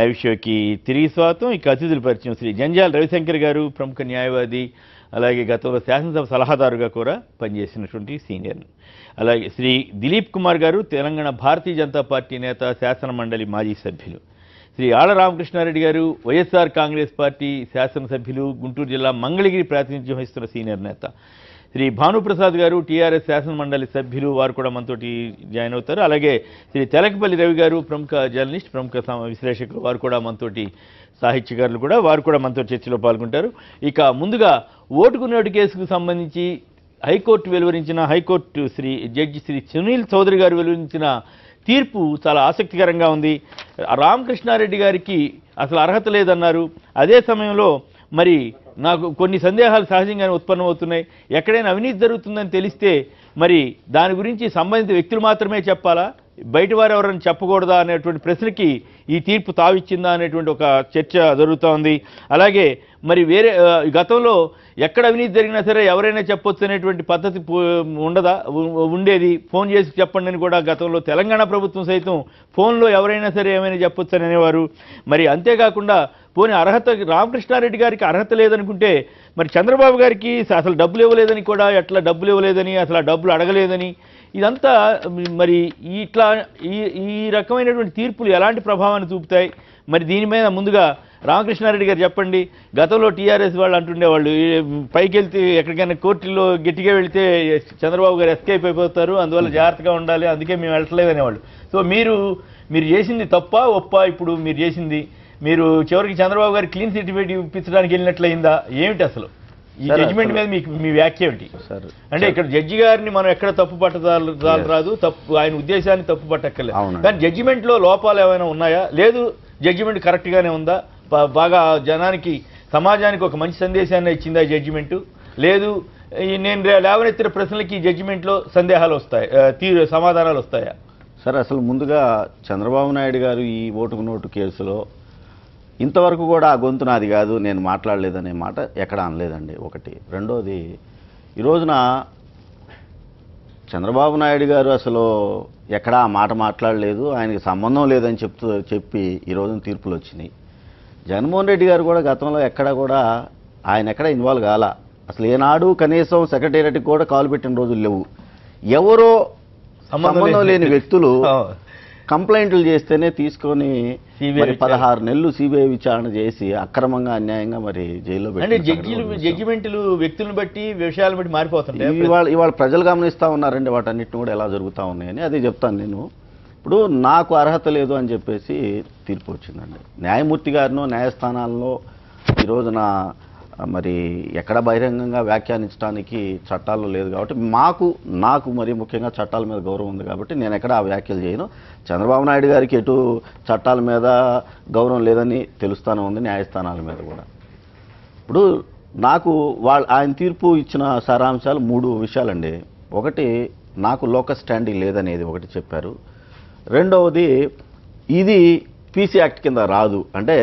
Live షోకి తిరిగి స్వాగతం. ఇక అతిథుల పరిచయం శ్రీ జంజాల రవిశంకర్ గారు, ప్రముఖ న్యాయవాది, అలాగే గతంలో శాసనసభ సలహాదారుగా కూడా పనిచేసినటువంటి సీనియర్. అలాగే శ్రీ దిలీప్ కుమార్ గారు, తెలంగాణ భారతీయ జనతా పార్టీ నేత, శాసన మండలి మాజీ సభ్యులు. శ్రీ ఆళ్ల రామకృష్ణారెడ్డి గారు, వైఎస్ఆర్ కాంగ్రెస్ పార్టీ శాసనసభ్యులు, గుంటూరు జిల్లా మంగళగిరి ప్రాతినిధ్యం వహిస్తున్న సీనియర్ నేత. శ్రీ భానుప్రసాద్ గారు, టీఆర్ఎస్ శాసన మండలి సభ్యులు, వారు కూడా మనతోటి జాయిన్ అవుతారు. అలాగే శ్రీ తెలకపల్లి రవి గారు, ప్రముఖ జర్నలిస్ట్, ప్రముఖ విశ్లేషకులు, వారు కూడా మనతోటి, సాహిత్యకారులు కూడా, వారు కూడా మనతో చర్చలో పాల్గొంటారు. ఇక ముందుగా ఓటుకు నోటు కేసుకు సంబంధించి హైకోర్టు జడ్జి శ్రీ సునీల్ చౌదరి గారు వెలువరించిన తీర్పు చాలా ఆసక్తికరంగా ఉంది. రామకృష్ణారెడ్డి గారికి అసలు అర్హత లేదన్నారు. అదే సమయంలో మరి నాకు కొన్ని సందేహాలు సహజంగానే ఉత్పన్నమవుతున్నాయి. ఎక్కడైనా అవినీతి జరుగుతుందని తెలిస్తే మరి దాని గురించి సంబంధిత వ్యక్తులు మాత్రమే చెప్పాలా, బయట వారు ఎవరైనా చెప్పకూడదా అనేటువంటి ప్రశ్నకి ఈ తీర్పు తావిచ్చిందా అనేటువంటి ఒక చర్చ జరుగుతూ ఉంది. అలాగే మరి వేరే గతంలో ఎక్కడ అవినీతి జరిగినా సరే ఎవరైనా చెప్పొచ్చు అనేటువంటి పద్ధతి ఉండేది. ఫోన్ చేసి చెప్పండి అని కూడా గతంలో తెలంగాణ ప్రభుత్వం సైతం ఫోన్లో ఎవరైనా సరే ఏమైనా చెప్పొచ్చు అని అనేవారు. మరి అంతేకాకుండా పోనీ అర్హత, రామకృష్ణారెడ్డి గారికి అర్హత లేదనుకుంటే మరి చంద్రబాబు గారికి అసలు డబ్బులు ఇవ్వలేదని కూడా, ఎట్లా డబ్బులు ఇవ్వలేదని, అసలు ఆ డబ్బులు అడగలేదని, ఇదంతా మరి ఈ రకమైనటువంటి తీర్పులు ఎలాంటి ప్రభావాన్ని చూపుతాయి? మరి దీని మీద ముందుగా రామకృష్ణారెడ్డి గారు చెప్పండి. గతంలో టీఆర్ఎస్ వాళ్ళు అంటుండేవాళ్ళు, పైకి వెళ్తే ఎక్కడికైనా కోర్టులో గట్టిగా వెళితే చంద్రబాబు గారు ఎస్కేప్ అయిపోతారు, అందువల్ల జాగ్రత్తగా ఉండాలి, అందుకే మేము వెళ్ళట్లేదు అనేవాళ్ళు. సో మీరు చేసింది తప్ప ఒప్ప? ఇప్పుడు మీరు చేసింది, మీరు చివరికి చంద్రబాబు గారు క్లీన్ సర్టిఫికేట్ ఇప్పించడానికి వెళ్ళినట్లయిందా? ఏమిటి అసలు ఈ జడ్జిమెంట్ మీద మీ వ్యాఖ్య ఏమిటి? అంటే ఇక్కడ జడ్జి గారిని మనం ఎక్కడ తప్పు పట్టరాదు, ఆయన ఉద్దేశాన్ని తప్పు పట్టక్కర్లేదు. కానీ జడ్జిమెంట్ లో లోపాలు ఏమైనా ఉన్నాయా? లేదు, జడ్జిమెంట్ కరెక్ట్ గానే ఉందా? బాగా జనానికి, సమాజానికి ఒక మంచి సందేశాన్ని ఇచ్చిందా జడ్జిమెంట్? లేదు, నేను లేవనెత్తిన ప్రశ్నలకి ఈ జడ్జిమెంట్ లో సందేహాలు వస్తాయి, సమాధానాలు వస్తాయా? సరే, అసలు ముందుగా చంద్రబాబు నాయుడు గారు ఈ ఓటుకు నోటు కేసులో ఇంతవరకు కూడా ఆ గొంతు నాది కాదు, నేను మాట్లాడలేదనే మాట ఎక్కడ అనలేదండి. ఒకటి. రెండోది, ఈ రోజున చంద్రబాబు నాయుడు గారు అసలు ఎక్కడా ఆ మాట మాట్లాడలేదు, ఆయనకి సంబంధం లేదని చెప్పి ఈ రోజున తీర్పులు వచ్చినాయి. జగన్మోహన్ రెడ్డి గారు కూడా గతంలో ఎక్కడ కూడా ఆయన ఎక్కడ ఇన్వాల్వ్ కాల, అసలు ఏనాడు కనీసం సెక్రటేరియట్కి కూడా కాలు పెట్టిన రోజులు లేవు. ఎవరో సంబంధం లేని వ్యక్తులు కంప్లైంట్లు చేస్తేనే తీసుకొని 16 నెలలు సిబిఐ విచారణ చేసి అక్రమంగా, అన్యాయంగా మరి జైల్లో పెట్టి, జడ్జిమెంట్లు వ్యక్తులను బట్టి, విషయాలను బట్టి మారిపోతుంటాయి. ఇవాళ ప్రజలు గమనిస్తూ ఉన్నారండి వాటన్నిటిని కూడా ఎలా జరుగుతూ ఉన్నాయని. అదే చెప్తాను నేను. ఇప్పుడు నాకు అర్హత లేదు అని చెప్పేసి తీర్పు వచ్చిందండి. న్యాయమూర్తి గారినో న్యాయస్థానాల్లో ఈ రోజున మరి ఎక్కడ బహిరంగంగా వ్యాఖ్యానించడానికి చట్టాల్లో లేదు కాబట్టి, నాకు మరి ముఖ్యంగా చట్టాల మీద గౌరవం ఉంది కాబట్టి నేను ఎక్కడ ఆ వ్యాఖ్యలు చేయను. చంద్రబాబు నాయుడు గారికి ఎటు చట్టాల మీద గౌరవం లేదని తెలుస్తూనే ఉంది, న్యాయస్థానాల మీద కూడా. ఇప్పుడు నాకు ఆయన తీర్పు ఇచ్చిన సారాంశాలు 3 విషయాలండి. ఒకటి, నాకు లోకస్ స్టాండింగ్ లేదనేది ఒకటి చెప్పారు. రెండవది, ఇది పీసీ యాక్ట్ కింద రాదు, అంటే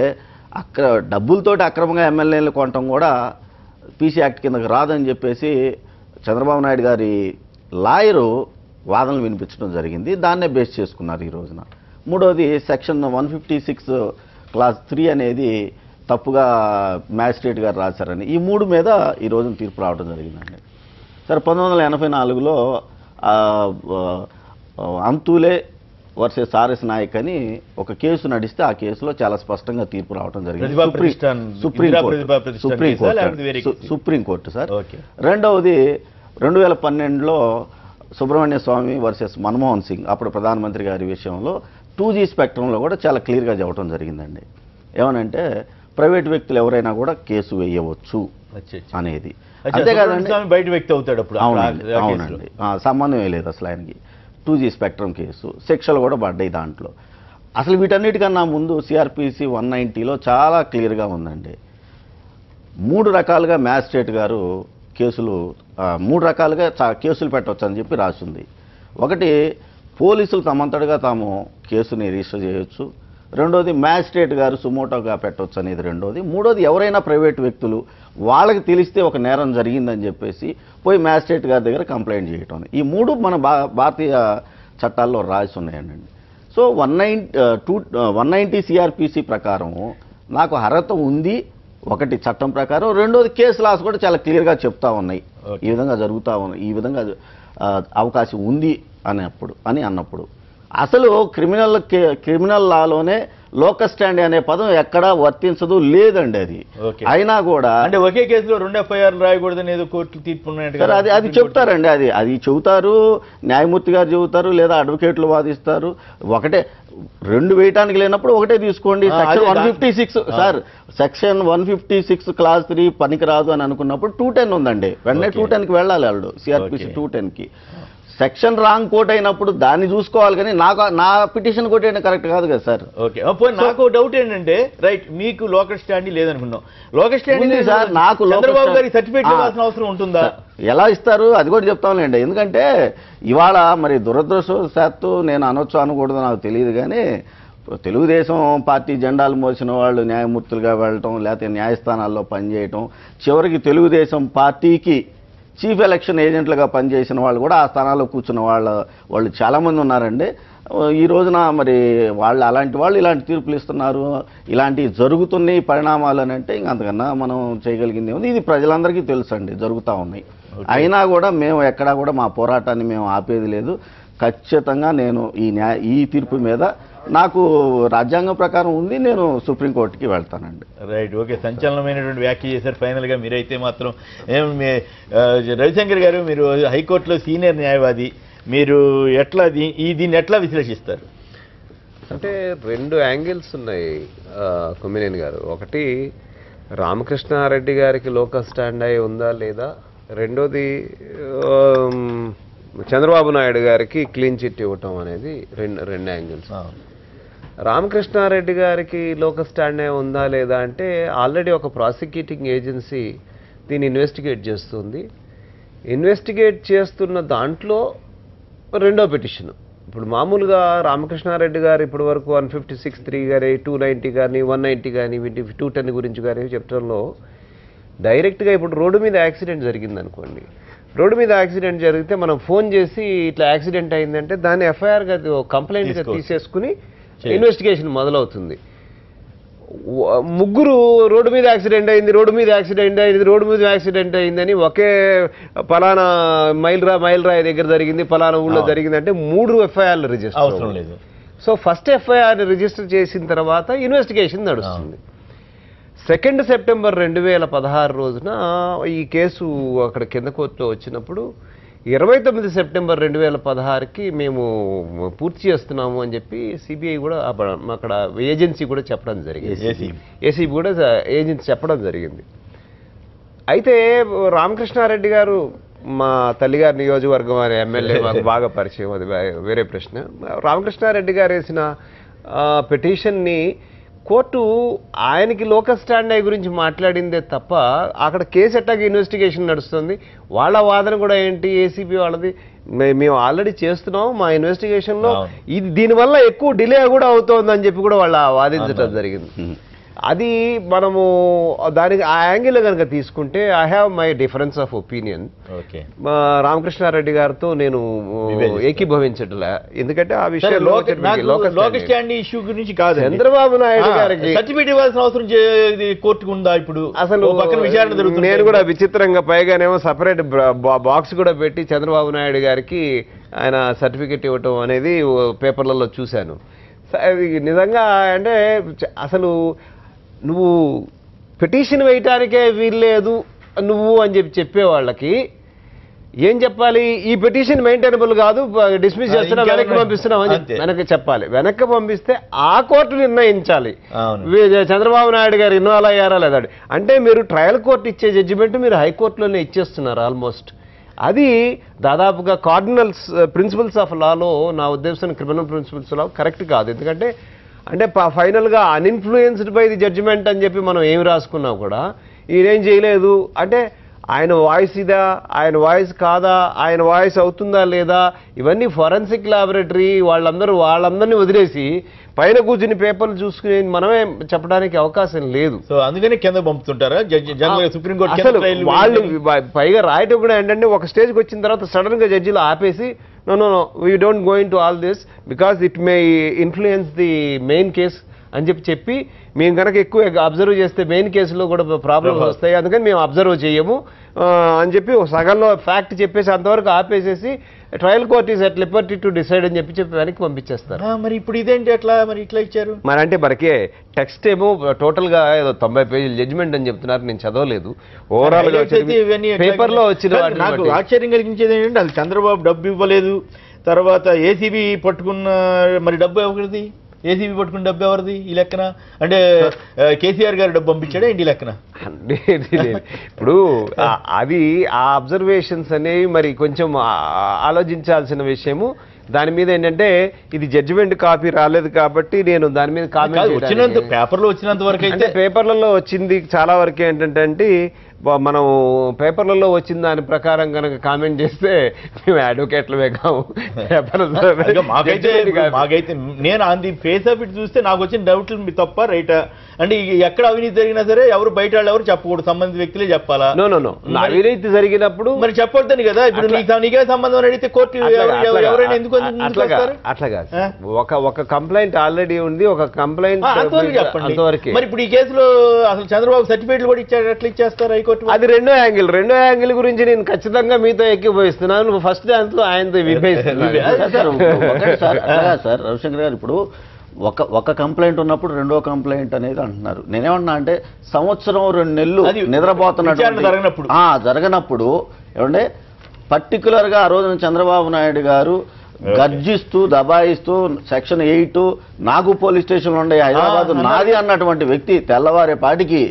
డబ్బులతోటి అక్రమంగా ఎమ్మెల్యేలు కొనటం కూడా పీసీ యాక్ట్ కిందకి రాదని చెప్పేసి చంద్రబాబు నాయుడు గారి లాయరు వాదనలు వినిపించడం జరిగింది. దాన్నే బేస్ చేసుకున్నారు ఈ రోజున. మూడోది, సెక్షన్ 156 క్లాస్ 3 అనేది తప్పుగా మ్యాజిస్ట్రేట్ గారు రాశారని, ఈ 3 మీద ఈ రోజున తీర్పు రావడం జరిగిందండి. సరే, 1984లో అంతులే వర్సెస్ ఆర్ఎస్ నాయక్ అని ఒక కేసు నడిస్తే ఆ కేసులో చాలా స్పష్టంగా తీర్పు రావడం జరిగింది, సుప్రీంకోర్టు సార్. రెండవది, 2012లో సుబ్రహ్మణ్య స్వామి వర్సెస్ మన్మోహన్ సింగ్, అప్పుడు ప్రధానమంత్రి గారి విషయంలో 2G స్పెక్ట్రంలో కూడా చాలా క్లియర్గా చెప్పడం జరిగిందండి. ఏమనంటే ప్రైవేట్ వ్యక్తులు ఎవరైనా కూడా కేసు వేయవచ్చు అనేది. అంతేకాదండి, బయట వ్యక్తి అవుతాడు అప్పుడు. అవునండి, సంబంధం లేదు అసలు ఆయనకి. 2G స్పెక్ట్రమ్ కేసు, శిక్షలు కూడా పడ్డాయి దాంట్లో. అసలు వీటన్నిటికన్నా ముందు సిఆర్పిసి 190లో చాలా క్లియర్గా ఉందండి. 3 రకాలుగా మ్యాజిస్ట్రేట్ గారు కేసులు, 3 రకాలుగా కేసులు పెట్టవచ్చు అని చెప్పి రాసింది. ఒకటి, పోలీసులు తమంతటిగా తాము కేసుని రిజిస్టర్ చేయొచ్చు. రెండోది, మ్యాజిస్ట్రేట్ గారు సుమోటోగా పెట్టవచ్చు అనేది రెండోది. మూడోది, ఎవరైనా ప్రైవేట్ వ్యక్తులు వాళ్ళకి తెలిస్తే ఒక నేరం జరిగిందని చెప్పేసి పోయి మ్యాజిస్ట్రేట్ గారి దగ్గర కంప్లైంట్ చేయటం. ఈ 3 మన భారతీయ చట్టాల్లో రాసి ఉన్నాయండి. సో 190 సిఆర్పిసి ప్రకారం నాకు అర్హత ఉంది, ఒకటి చట్టం ప్రకారం, రెండోది కేసు లాస్ కూడా చాలా క్లియర్గా చెప్తా ఉన్నాయి, ఈ విధంగా జరుగుతూ ఉన్నాయి, ఈ విధంగా అవకాశం ఉంది అన్నప్పుడు అసలు క్రిమినల్ లాలోనే లోకస్ స్టాండ్ అనే పదం ఎక్కడా వర్తించదు, లేదండి అది. అయినా కూడా అంటే ఒకే కేసులో 2 ఎఫ్ఐఆర్లు రాయకూడదని ఏదో కోర్టు తీర్పు అది చెప్తారండి, అది చెబుతారు, న్యాయమూర్తి గారు చెబుతారు, లేదా అడ్వకేట్లు వాదిస్తారు. ఒకటే 2 వేయటానికి లేనప్పుడు ఒకటే తీసుకోండి. సెక్షన్ 156 సార్, సెక్షన్ 156 క్లాస్ 3 పనికిరాదు అని అనుకున్నప్పుడు 210 ఉందండి, వెంటనే 210కి వెళ్ళాలి వాళ్ళు, సిఆర్పిసి 210కి. సెక్షన్ రాంగ్ కోట్ అయినప్పుడు దాన్ని చూసుకోవాలి, కానీ నా పిటిషన్ కోట్ అయినా కరెక్ట్ కాదు కదా సార్. ఓకే, నాకు డౌట్ ఏంటంటే రైట్, మీకు లోకల్ స్టాండ్ లేదనుకున్నాం, లోకల్ స్టాండ్ సార్ నాకు చంద్రబాబు గారికి సర్టిఫికేట్ ఇవ్వాల్సిన అవసరం ఉంటుందా? ఎలా ఇస్తారు అది కూడా చెప్తాంలేండి. ఎందుకంటే ఇవాళ మరి దురదృష్టవశాత్తు నేను అనకూడదు నాకు తెలియదు, కానీ తెలుగుదేశం పార్టీ జెండాలు మోసిన వాళ్ళు న్యాయమూర్తులుగా వెళ్ళటం, లేకపోతే న్యాయస్థానాల్లో పనిచేయటం, చివరికి తెలుగుదేశం పార్టీకి చీఫ్ ఎలక్షన్ ఏజెంట్లుగా పనిచేసిన వాళ్ళు కూడా ఆ స్థానాల్లో కూర్చున్న వాళ్ళు చాలామంది ఉన్నారండి. ఈ రోజున మరి అలాంటి వాళ్ళు ఇలాంటి తీర్పులు ఇస్తున్నారు, ఇలాంటివి జరుగుతున్నాయి పరిణామాలు అని అంటే ఇంక అంతకన్నా మనం చేయగలిగింది ఉంది. ఇది ప్రజలందరికీ తెలుసు అండి, జరుగుతూ ఉన్నాయి. అయినా కూడా మేము ఎక్కడా కూడా మా పోరాటాన్ని మేము ఆపేది లేదు. ఖచ్చితంగా నేను ఈ తీర్పు మీద నాకు రాజ్యాంగం ప్రకారం ఉంది, నేను సుప్రీంకోర్టుకి వెళ్తానండి. రైట్, ఓకే, సంచలనమైనటువంటి వ్యాఖ్య చేశారు ఫైనల్గా మీరైతే మాత్రం. రవిశంకర్ గారు, మీరు హైకోర్టులో సీనియర్ న్యాయవాది, మీరు దీన్ని ఎట్లా విశ్లేషిస్తారు? అంటే 2 యాంగిల్స్ ఉన్నాయి కొమ్మినేని గారు. ఒకటి, రామకృష్ణారెడ్డి గారికి లోకల్ స్టాండ్ అయి ఉందా లేదా, రెండోది చంద్రబాబు నాయుడు గారికి క్లీన్ చిట్ ఇవ్వటం అనేది రెండు యాంగిల్స్. రామకృష్ణారెడ్డి గారికి లోకల్ స్టాండ్ ఉందా లేదా అంటే ఆల్రెడీ ఒక ప్రాసిక్యూటింగ్ ఏజెన్సీ దీన్ని ఇన్వెస్టిగేట్ చేస్తుంది. ఇన్వెస్టిగేట్ చేస్తున్న దాంట్లో రెండో పిటిషన్. ఇప్పుడు మామూలుగా రామకృష్ణారెడ్డి గారు ఇప్పటి వరకు 156(3) కానీ 290 కానీ 190 కానీ 210 గురించి కానీ చెప్పడంలో డైరెక్ట్గా ఇప్పుడు రోడ్డు మీద యాక్సిడెంట్ జరిగింది అనుకోండి, రోడ్డు మీద యాక్సిడెంట్ జరిగితే మనం ఫోన్ చేసి ఇట్లా యాక్సిడెంట్ అయిందంటే దాన్ని ఎఫ్ఐఆర్గా కంప్లైంట్గా తీసేసుకుని ఇన్వెస్టిగేషన్ మొదలవుతుంది. 3 రోడ్డు మీద యాక్సిడెంట్ అయింది, రోడ్డు మీద యాక్సిడెంట్ అయిందని ఒకే పలానా మైల్రాయ్ దగ్గర జరిగింది, పలానా ఊళ్ళో జరిగిందంటే 3 ఎఫ్ఐఆర్లు రిజిస్టర్ అవసరం లేదు. సో ఫస్ట్ ఎఫ్ఐఆర్ని రిజిస్టర్ చేసిన తర్వాత ఇన్వెస్టిగేషన్ నడుస్తుంది. 2 సెప్టెంబర్ 2016 రోజున ఈ కేసు అక్కడ కింద కోర్టులో వచ్చినప్పుడు 29 సెప్టెంబర్ 2016కి మేము పూర్తి చేస్తున్నాము అని చెప్పి సిబిఐ కూడా అక్కడ ఏజెన్సీ కూడా చెప్పడం జరిగింది, ఏసీబీ కూడా ఏజెన్సీ చెప్పడం జరిగింది. అయితే రామకృష్ణారెడ్డి గారు మా తల్లిగారి నియోజకవర్గం అనే ఎమ్మెల్యే మాకు బాగా పరిచయం, అది వేరే ప్రశ్న. రామకృష్ణారెడ్డి గారు వేసిన పిటిషన్ని కోర్టు ఆయనకి లోకల్ స్టాండ్ అయ్యి గురించి మాట్లాడిందే తప్ప అక్కడ కేసు ఎట్టాగా ఇన్వెస్టిగేషన్ నడుస్తుంది. వాళ్ళ వాదన కూడా ఏంటి, ఏసీబీ వాళ్ళది మేము ఆల్రెడీ చేస్తున్నాం, మా ఇన్వెస్టిగేషన్లో ఇది దీనివల్ల ఎక్కువ డిలే కూడా అవుతోందని చెప్పి కూడా వాళ్ళ వాదించడం జరిగింది. అది మనము దానికి ఆ యాంగిల్ కనుక తీసుకుంటే I have my difference of opinion. Ramakrishna Reddy గారితో నేను ఏకీభవించట్లే, ఎందుకంటే ఆ విషయం చంద్రబాబు నాయుడు గారికి సర్టిఫికేట్ ఇవ్వాల్సిన అవసరం కోర్టుకు ఉందా? ఇప్పుడు అసలు నేను కూడా విచిత్రంగా పైగానేమో సపరేట్ బాక్స్ కూడా పెట్టి చంద్రబాబు నాయుడు గారికి ఆయన సర్టిఫికేట్ ఇవ్వటం అనేది పేపర్లలో చూశాను. నిజంగా అంటే అసలు నువ్వు పిటిషన్ వేయటానికే వీల్లేదు నువ్వు అని చెప్పే వాళ్ళకి ఏం చెప్పాలి? ఈ పిటిషన్ మెయింటైనబుల్ కాదు, డిస్మిస్ చేస్తున్నా, వెనక్కి పంపిస్తున్నాం అని వెనక్కి చెప్పాలి. వెనక్కి పంపిస్తే ఆ కోర్టు నిర్ణయించాలి చంద్రబాబు నాయుడు గారు ఇన్వాల్వ్ అయ్యారా లేదా. అంటే మీరు ట్రయల్ కోర్టు ఇచ్చే జడ్జిమెంట్ మీరు హైకోర్టులోనే ఇచ్చేస్తున్నారు ఆల్మోస్ట్. అది దాదాపుగా కార్డినల్స్ ప్రిన్సిపల్స్ ఆఫ్ లాలో నా ఉద్దేశం క్రిమినల్ ప్రిన్సిపల్స్ లా కరెక్ట్ కాదు. ఎందుకంటే అంటే ఫైనల్గా అన్ఇన్ఫ్లుయెన్స్డ్ బై ది జడ్జిమెంట్ అని చెప్పి మనం ఏమి రాసుకున్నా కూడా ఈయనేం చేయలేదు అంటే ఆయన వాయిస్ ఇదా, ఆయన వాయిస్ కాదా, ఆయన వాయిస్ అవుతుందా లేదా, ఇవన్నీ ఫోరెన్సిక్ ల్యాబొరేటరీ వాళ్ళందరినీ వదిలేసి పైన కూర్చుని పేపర్లు చూసుకుని మనమే చెప్పడానికి అవకాశం లేదు. సో అందుకని కింద పంపుతుంటారా సుప్రీంకోర్టు? అసలు వాళ్ళు పైగా రాయటం కూడా ఏంటంటే ఒక స్టేజ్కి వచ్చిన తర్వాత సడన్ గా జడ్జిలు ఆపేసి no, we don't go into all this because it may influence the main case అని చెప్పి మేము కనుక ఎక్కువ అబ్జర్వ్ చేస్తే మెయిన్ కేసులో కూడా ప్రాబ్లమ్స్ వస్తాయి, అందుకని మేము అబ్జర్వ్ చేయము అని చెప్పి సగంలో ఫ్యాక్ట్ చెప్పేసి అంతవరకు ఆపేసేసి trial court is at liberty to decide అని చెప్పి వెనక్కి పంపించేస్తారు. మరి ఇప్పుడు ఇదేంటి అట్లా మరి ఇట్లా ఇచ్చారు? మరి అంటే మనకే టెక్స్ట్ ఏమో టోటల్ గా ఏదో 90 పేజీలు జడ్జిమెంట్ అని చెప్తున్నారు, నేను చదవలేదు. ఓవరాల్ పేపర్ లో వచ్చిన నాకు ఆశ్చర్యం కలిగించేది ఏంటంటే అది చంద్రబాబు డబ్బు ఇవ్వలేదు, తర్వాత ఏసీబీ పట్టుకున్న మరి డబ్బు ఎవరిది? ఏసీబీ పట్టుకున్న డబ్బు ఎవరిది ఈ లెక్కన? అంటే కేసీఆర్ గారు డబ్బు పంపించాడా ఏంటి లెక్కన? ఇప్పుడు అది ఆ అబ్జర్వేషన్స్ అనేవి మరి కొంచెం ఆలోచించాల్సిన విషయము. దాని మీద ఏంటంటే ఇది జడ్జిమెంట్ కాపీ రాలేదు కాబట్టి నేను దాని మీద కామెంట్ వచ్చినంత పేపర్లో వచ్చినంత వరకు అయితే పేపర్లలో వచ్చింది చాలా వరకు ఏంటంటే మనం పేపర్లలో వచ్చిన దాని ప్రకారం కనుక కామెంట్ చేస్తే మేము అడ్వకేట్లమే కావు. మాకైతే నేను on the face of it చూస్తే నాకు వచ్చిన డౌట్లు మీ తప్ప రైటా అంటే ఎక్కడ అవినీతి జరిగినా సరే ఎవరు బయట వాళ్ళు ఎవరు చెప్పకూడదు, సంబంధిత వ్యక్తులే చెప్పాలా? నో అవినీతి జరిగినప్పుడు మరి చెప్పొద్దని కదా. ఇప్పుడు నీకే సంబంధం అడిగితే కోర్టు ఎవరైనా ఎందుకు అట్లా కాదు. ఒక కంప్లైంట్ ఆల్రెడీ ఉంది, ఒక కంప్లైంట్ చెప్పండి అంతవరకు. మరి ఇప్పుడు ఈ కేసులో అసలు చంద్రబాబు సర్టిఫికేట్లు కూడా ఇచ్చాడు, ఎట్లా ఇచ్చేస్తారు హైకోర్టు? అది రెండో యాంగిల్ గురించి నేను ఖచ్చితంగా మీతో ఎక్కిపోయిస్తున్నాను. ఫస్ట్ దాంట్లో ఆయనతో సార్ రవిశంకర్ గారు, ఇప్పుడు ఒక కంప్లైంట్ ఉన్నప్పుడు రెండో కంప్లైంట్ అనేది అంటున్నారు. నేనేమన్నా అంటే సంవత్సరం 2 నెలలు నిద్రపోతున్నప్పుడు జరగనప్పుడు ఏమంటే పర్టికులర్గా ఆ రోజున చంద్రబాబు నాయుడు గారు గర్జిస్తూ దబాయిస్తూ సెక్షన్ 8 నాగు పోలీస్ స్టేషన్లో ఉండే హైదరాబాద్ నాది అన్నటువంటి వ్యక్తి తెల్లవారేపాటికి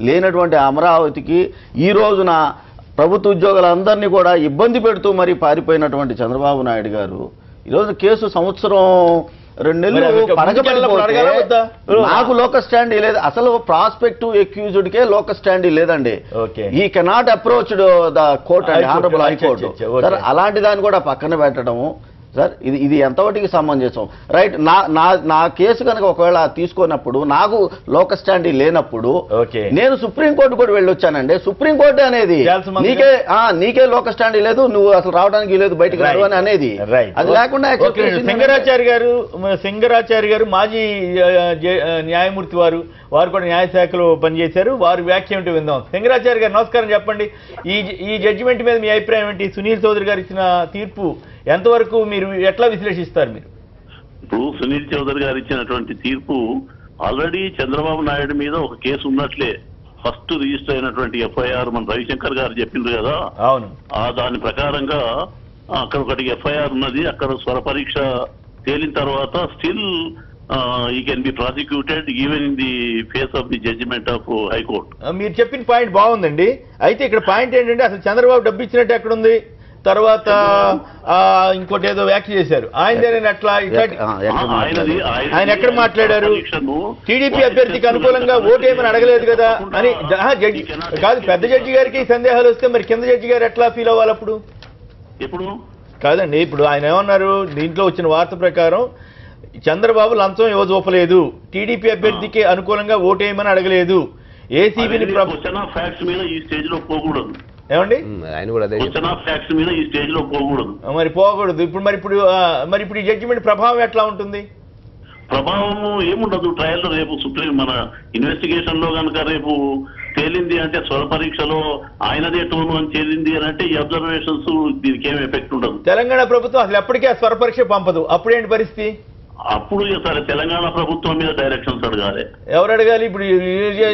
లేనటువంటి అమరావతికి ఈ రోజున ప్రభుత్వ ఉద్యోగులందరినీ కూడా ఇబ్బంది పెడుతూ మరి పారిపోయినటువంటి చంద్రబాబు నాయుడు గారు ఈరోజు కేసు సంవత్సరం 2 నెలలు పడగబడిపోతే నాకు లోకల్ స్టాండ్ లేదు. అసలు ప్రాస్పెక్టివ్ అక్యూజ్డ్కే లోకల్ స్టాండ్ లేదండి. ఈ cannot approached the court and honourable high court. Sir అలాంటి దాన్ని కూడా పక్కన పెట్టడము సార్ ఇది ఎంతవరకు సమంజసం? రైట్, నా కేసు కనుక ఒకవేళ తీసుకున్నప్పుడు నాకు లోకల్ స్టాండ్ లేనప్పుడు నేను సుప్రీంకోర్టు కూడా వెళ్ళొచ్చానండి. సుప్రీంకోర్టు అనేది నీకే లోకల్ స్టాండ్ లేదు, నువ్వు అసలు రావడానికి లేదు, బయటకు రావు అని అనేది. అది లేకుండా సింగరాచారి గారు మాజీ న్యాయమూర్తి వారు కూడా న్యాయశాఖలో పనిచేశారు, వారి వ్యాఖ్య ఏమిటో విందాం. సింగరాచారి గారు నమస్కారం, చెప్పండి. ఈ జడ్జిమెంట్ మీద మీ అభిప్రాయం ఏంటి? సునీల్ చౌదరి గారు ఇచ్చిన తీర్పు ఎంతవరకు మీరు ఎట్లా విశ్లేషిస్తారు? మీరు ఇప్పుడు సునీల్ చౌదరి గారు ఇచ్చినటువంటి తీర్పు ఆల్రెడీ చంద్రబాబు నాయుడు మీద ఒక కేసు ఉన్నట్లే. ఫస్ట్ రిజిస్టర్ అయినటువంటి ఎఫ్ఐఆర్ మన రవిశంకర్ గారు చెప్పిండ్రు కదా, అవును, దాని ప్రకారంగా అక్కడ ఒకటి ఎఫ్ఐఆర్ ఉన్నది. అక్కడ స్వర పరీక్ష తేలిన తర్వాత still he can be prosecuted even in the face of the judgment of High Court. మీరు చెప్పిన పాయింట్ బాగుందండి. అయితే ఇక్కడ పాయింట్ ఏంటంటే అసలు చంద్రబాబు డబ్బు ఇచ్చినట్టు ఎక్కడుంది? తర్వాత ఇంకోటి ఏదో వ్యాఖ్య చేశారు ఆయన అట్లా ఆయన ఎక్కడ మాట్లాడారు? టీడీపీ అభ్యర్థికి అనుకూలంగా ఓటేమని అడగలేదు కదా అని జడ్జి కాదు. పెద్ద జడ్జి గారికి సందేహాలు వస్తే మరి కింద జడ్జి గారు ఎట్లా ఫీల్ అవ్వాలి అప్పుడు? ఎప్పుడు కాదండి, ఇప్పుడు ఆయన ఏమన్నారు, దీంట్లో వచ్చిన వార్త ప్రకారం చంద్రబాబు లంచం ఇవ్వజూపలేదు, టీడీపీ అభ్యర్థికి అనుకూలంగా ఓటేయమని అడగలేదు, ఏసీబీని ఏమండి మరి పోకూడదు. ఇప్పుడు ఈ జడ్జిమెంట్ ప్రభావం ఎట్లా ఉంటుంది? ప్రభావము ఏముండదు. ట్రయల్ లో రేపు సుప్రీం మన ఇన్వెస్టిగేషన్ లో కనుక రేపు తేలింది అంటే స్వర పరీక్షలో ఆయనదే టోను అని తేలింది అని అంటే ఈ అబ్జర్వేషన్స్ దీనికి ఏం ఎఫెక్ట్ ఉండదు. తెలంగాణ ప్రభుత్వం అసలు ఎప్పటికీ ఆ స్వర పరీక్ష పంపదు, అప్పుడేంటి పరిస్థితి? అప్పుడు సరే తెలంగాణ ప్రభుత్వం మీద డైరెక్షన్స్ అడగాలి. ఎవరు అడగాలి? ఇప్పుడు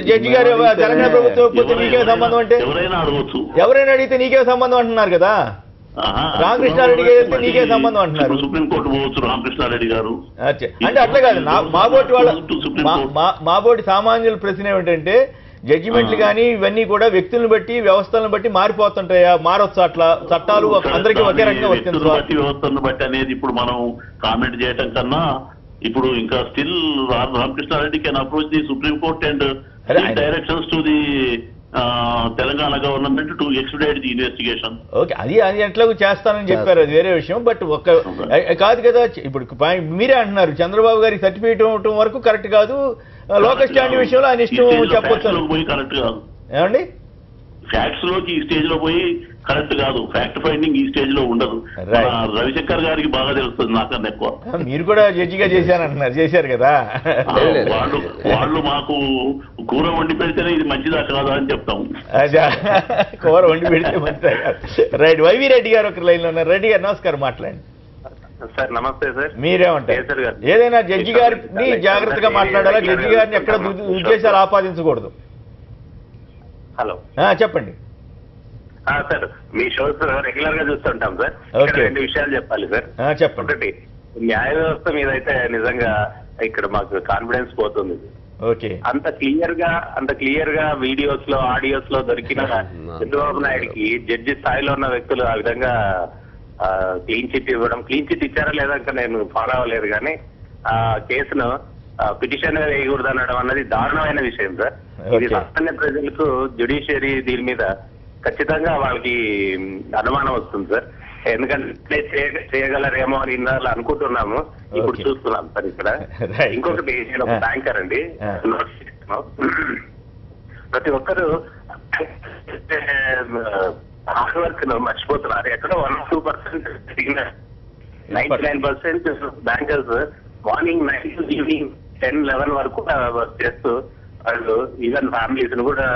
జడ్జి గారు తెలంగాణ ప్రభుత్వం నీకే సంబంధం అంటే ఎవరైనా అడగచ్చు, ఎవరైనా అడిగితే నీకే సంబంధం అంటున్నారు కదా. రామకృష్ణారెడ్డి గారు అయితే నీకే సంబంధం అంటున్నారు. సుప్రీంకోర్టు పోవచ్చు రామకృష్ణారెడ్డి గారు అంటే అట్లా కాదు. మా బోటి సామాన్యుల ప్రశ్న ఏమిటంటే జడ్జిమెంట్లు కానీ ఇవన్నీ కూడా వ్యక్తులను బట్టి వ్యవస్థలను బట్టి మారిపోతుంటాయా? మారొచ్చు అట్లా చట్టాలు అందరికీ ఒకే రకంగా బట్టి వ్యవస్థలను బట్టి అనేది ఇప్పుడు మనం కామెంట్ చేయటం కన్నా ఇప్పుడు ఇంకా still Ramakrishna Reddy can approach the supreme court and directions to the Telangana government to expedite the investigation. Okay, అది ఎట్లా చేస్తానని చెప్పారు, అది వేరే విషయం. బట్ కాదు కదా, ఇప్పుడు మీరే అంటున్నారు చంద్రబాబు గారికి సర్టిఫికేట్ ఇవ్వటం వరకు కరెక్ట్ కాదు, లోకల్ స్టాండ్ విషయంలో ఆయన ఇష్టం చెప్పొచ్చు కరెక్ట్ కాదు. ఏమండి? ఫ్యాక్ట్స్ లోకి ఈ స్టేజ్ లో పోయి కరెక్ట్ కాదు. ఫ్యాక్ట్ ఫైండింగ్ ఈ స్టేజ్ లో ఉండదు. Right. రవిశంకర్ గారికి బాగా తెలుస్తుంది నాకన్నా ఎక్కువ. మీరు కూడా జడ్జిగా చేశారంటున్నారు, చేశారు కదా. వాళ్ళు మాకు కూర వండి పెడితేనే ఇది మంచిదా కాదా అని చెప్తాము. కూర వండి పెడితే మంచిదా. రైట్. వైవి రెడ్డి గారు ఒక లైన్ లో ఉన్నారు. రెడ్డి గారు నమస్కారం, మాట్లాడండి. సార్ నమస్తే సార్. మీరేమంటారు? ఏదైనా జడ్జి గారిని జాగ్రత్తగా మాట్లాడాలా, జడ్జి గారిని ఎక్కడ ఉద్దేశాలు ఆపాదించకూడదు. హలో చెప్పండి సార్. మీ షోస్ రెగ్యులర్ గా చూస్తుంటాం సార్. రెండు విషయాలు చెప్పాలి సార్. చెప్పండి. ఒకటి, న్యాయ వ్యవస్థ మీద అయితే నిజంగా ఇక్కడ మాకు కాన్ఫిడెన్స్ పోతుంది. ఓకే. అంత క్లియర్ గా వీడియోస్ లో ఆడియోస్ లో దొరికిన చంద్రబాబు నాయుడికి జడ్జి స్థాయిలో ఉన్న వ్యక్తులు ఆ విధంగా క్లీన్ చిట్ ఇవ్వడం, క్లీన్ చిట్ ఇచ్చారా లేదా ఇంకా నేను ఫాలో అవ్వలేదు, కానీ ఆ కేసును పిటిషన్ వేయకూడదు అనడం అన్నది దారుణమైన విషయం సార్. ఇది సామాన్య ప్రజలకు జ్యుడిషియరీ దీని మీద ఖచ్చితంగా వాళ్ళకి అనుమానం వస్తుంది సార్. ఎందుకంటే చేయగలరేమో అని ఇన్నాళ్ళు అనుకుంటున్నాము, ఇప్పుడు చూస్తున్నాం సార్. ఇక్కడ ఇంకొకటి, నేను ఒక బ్యాంకర్ అండి. ప్రతి ఒక్కరు హార్డ్ వర్క్ మర్చిపోతున్నారు. ఎక్కడో 1-2% 99% బ్యాంకర్స్ మార్నింగ్ 9 to ఈవినింగ్ 10-11 వరకు వర్క్ చేస్తూ వాళ్ళు ఈవెన్ ఫ్యామిలీస్ కూడా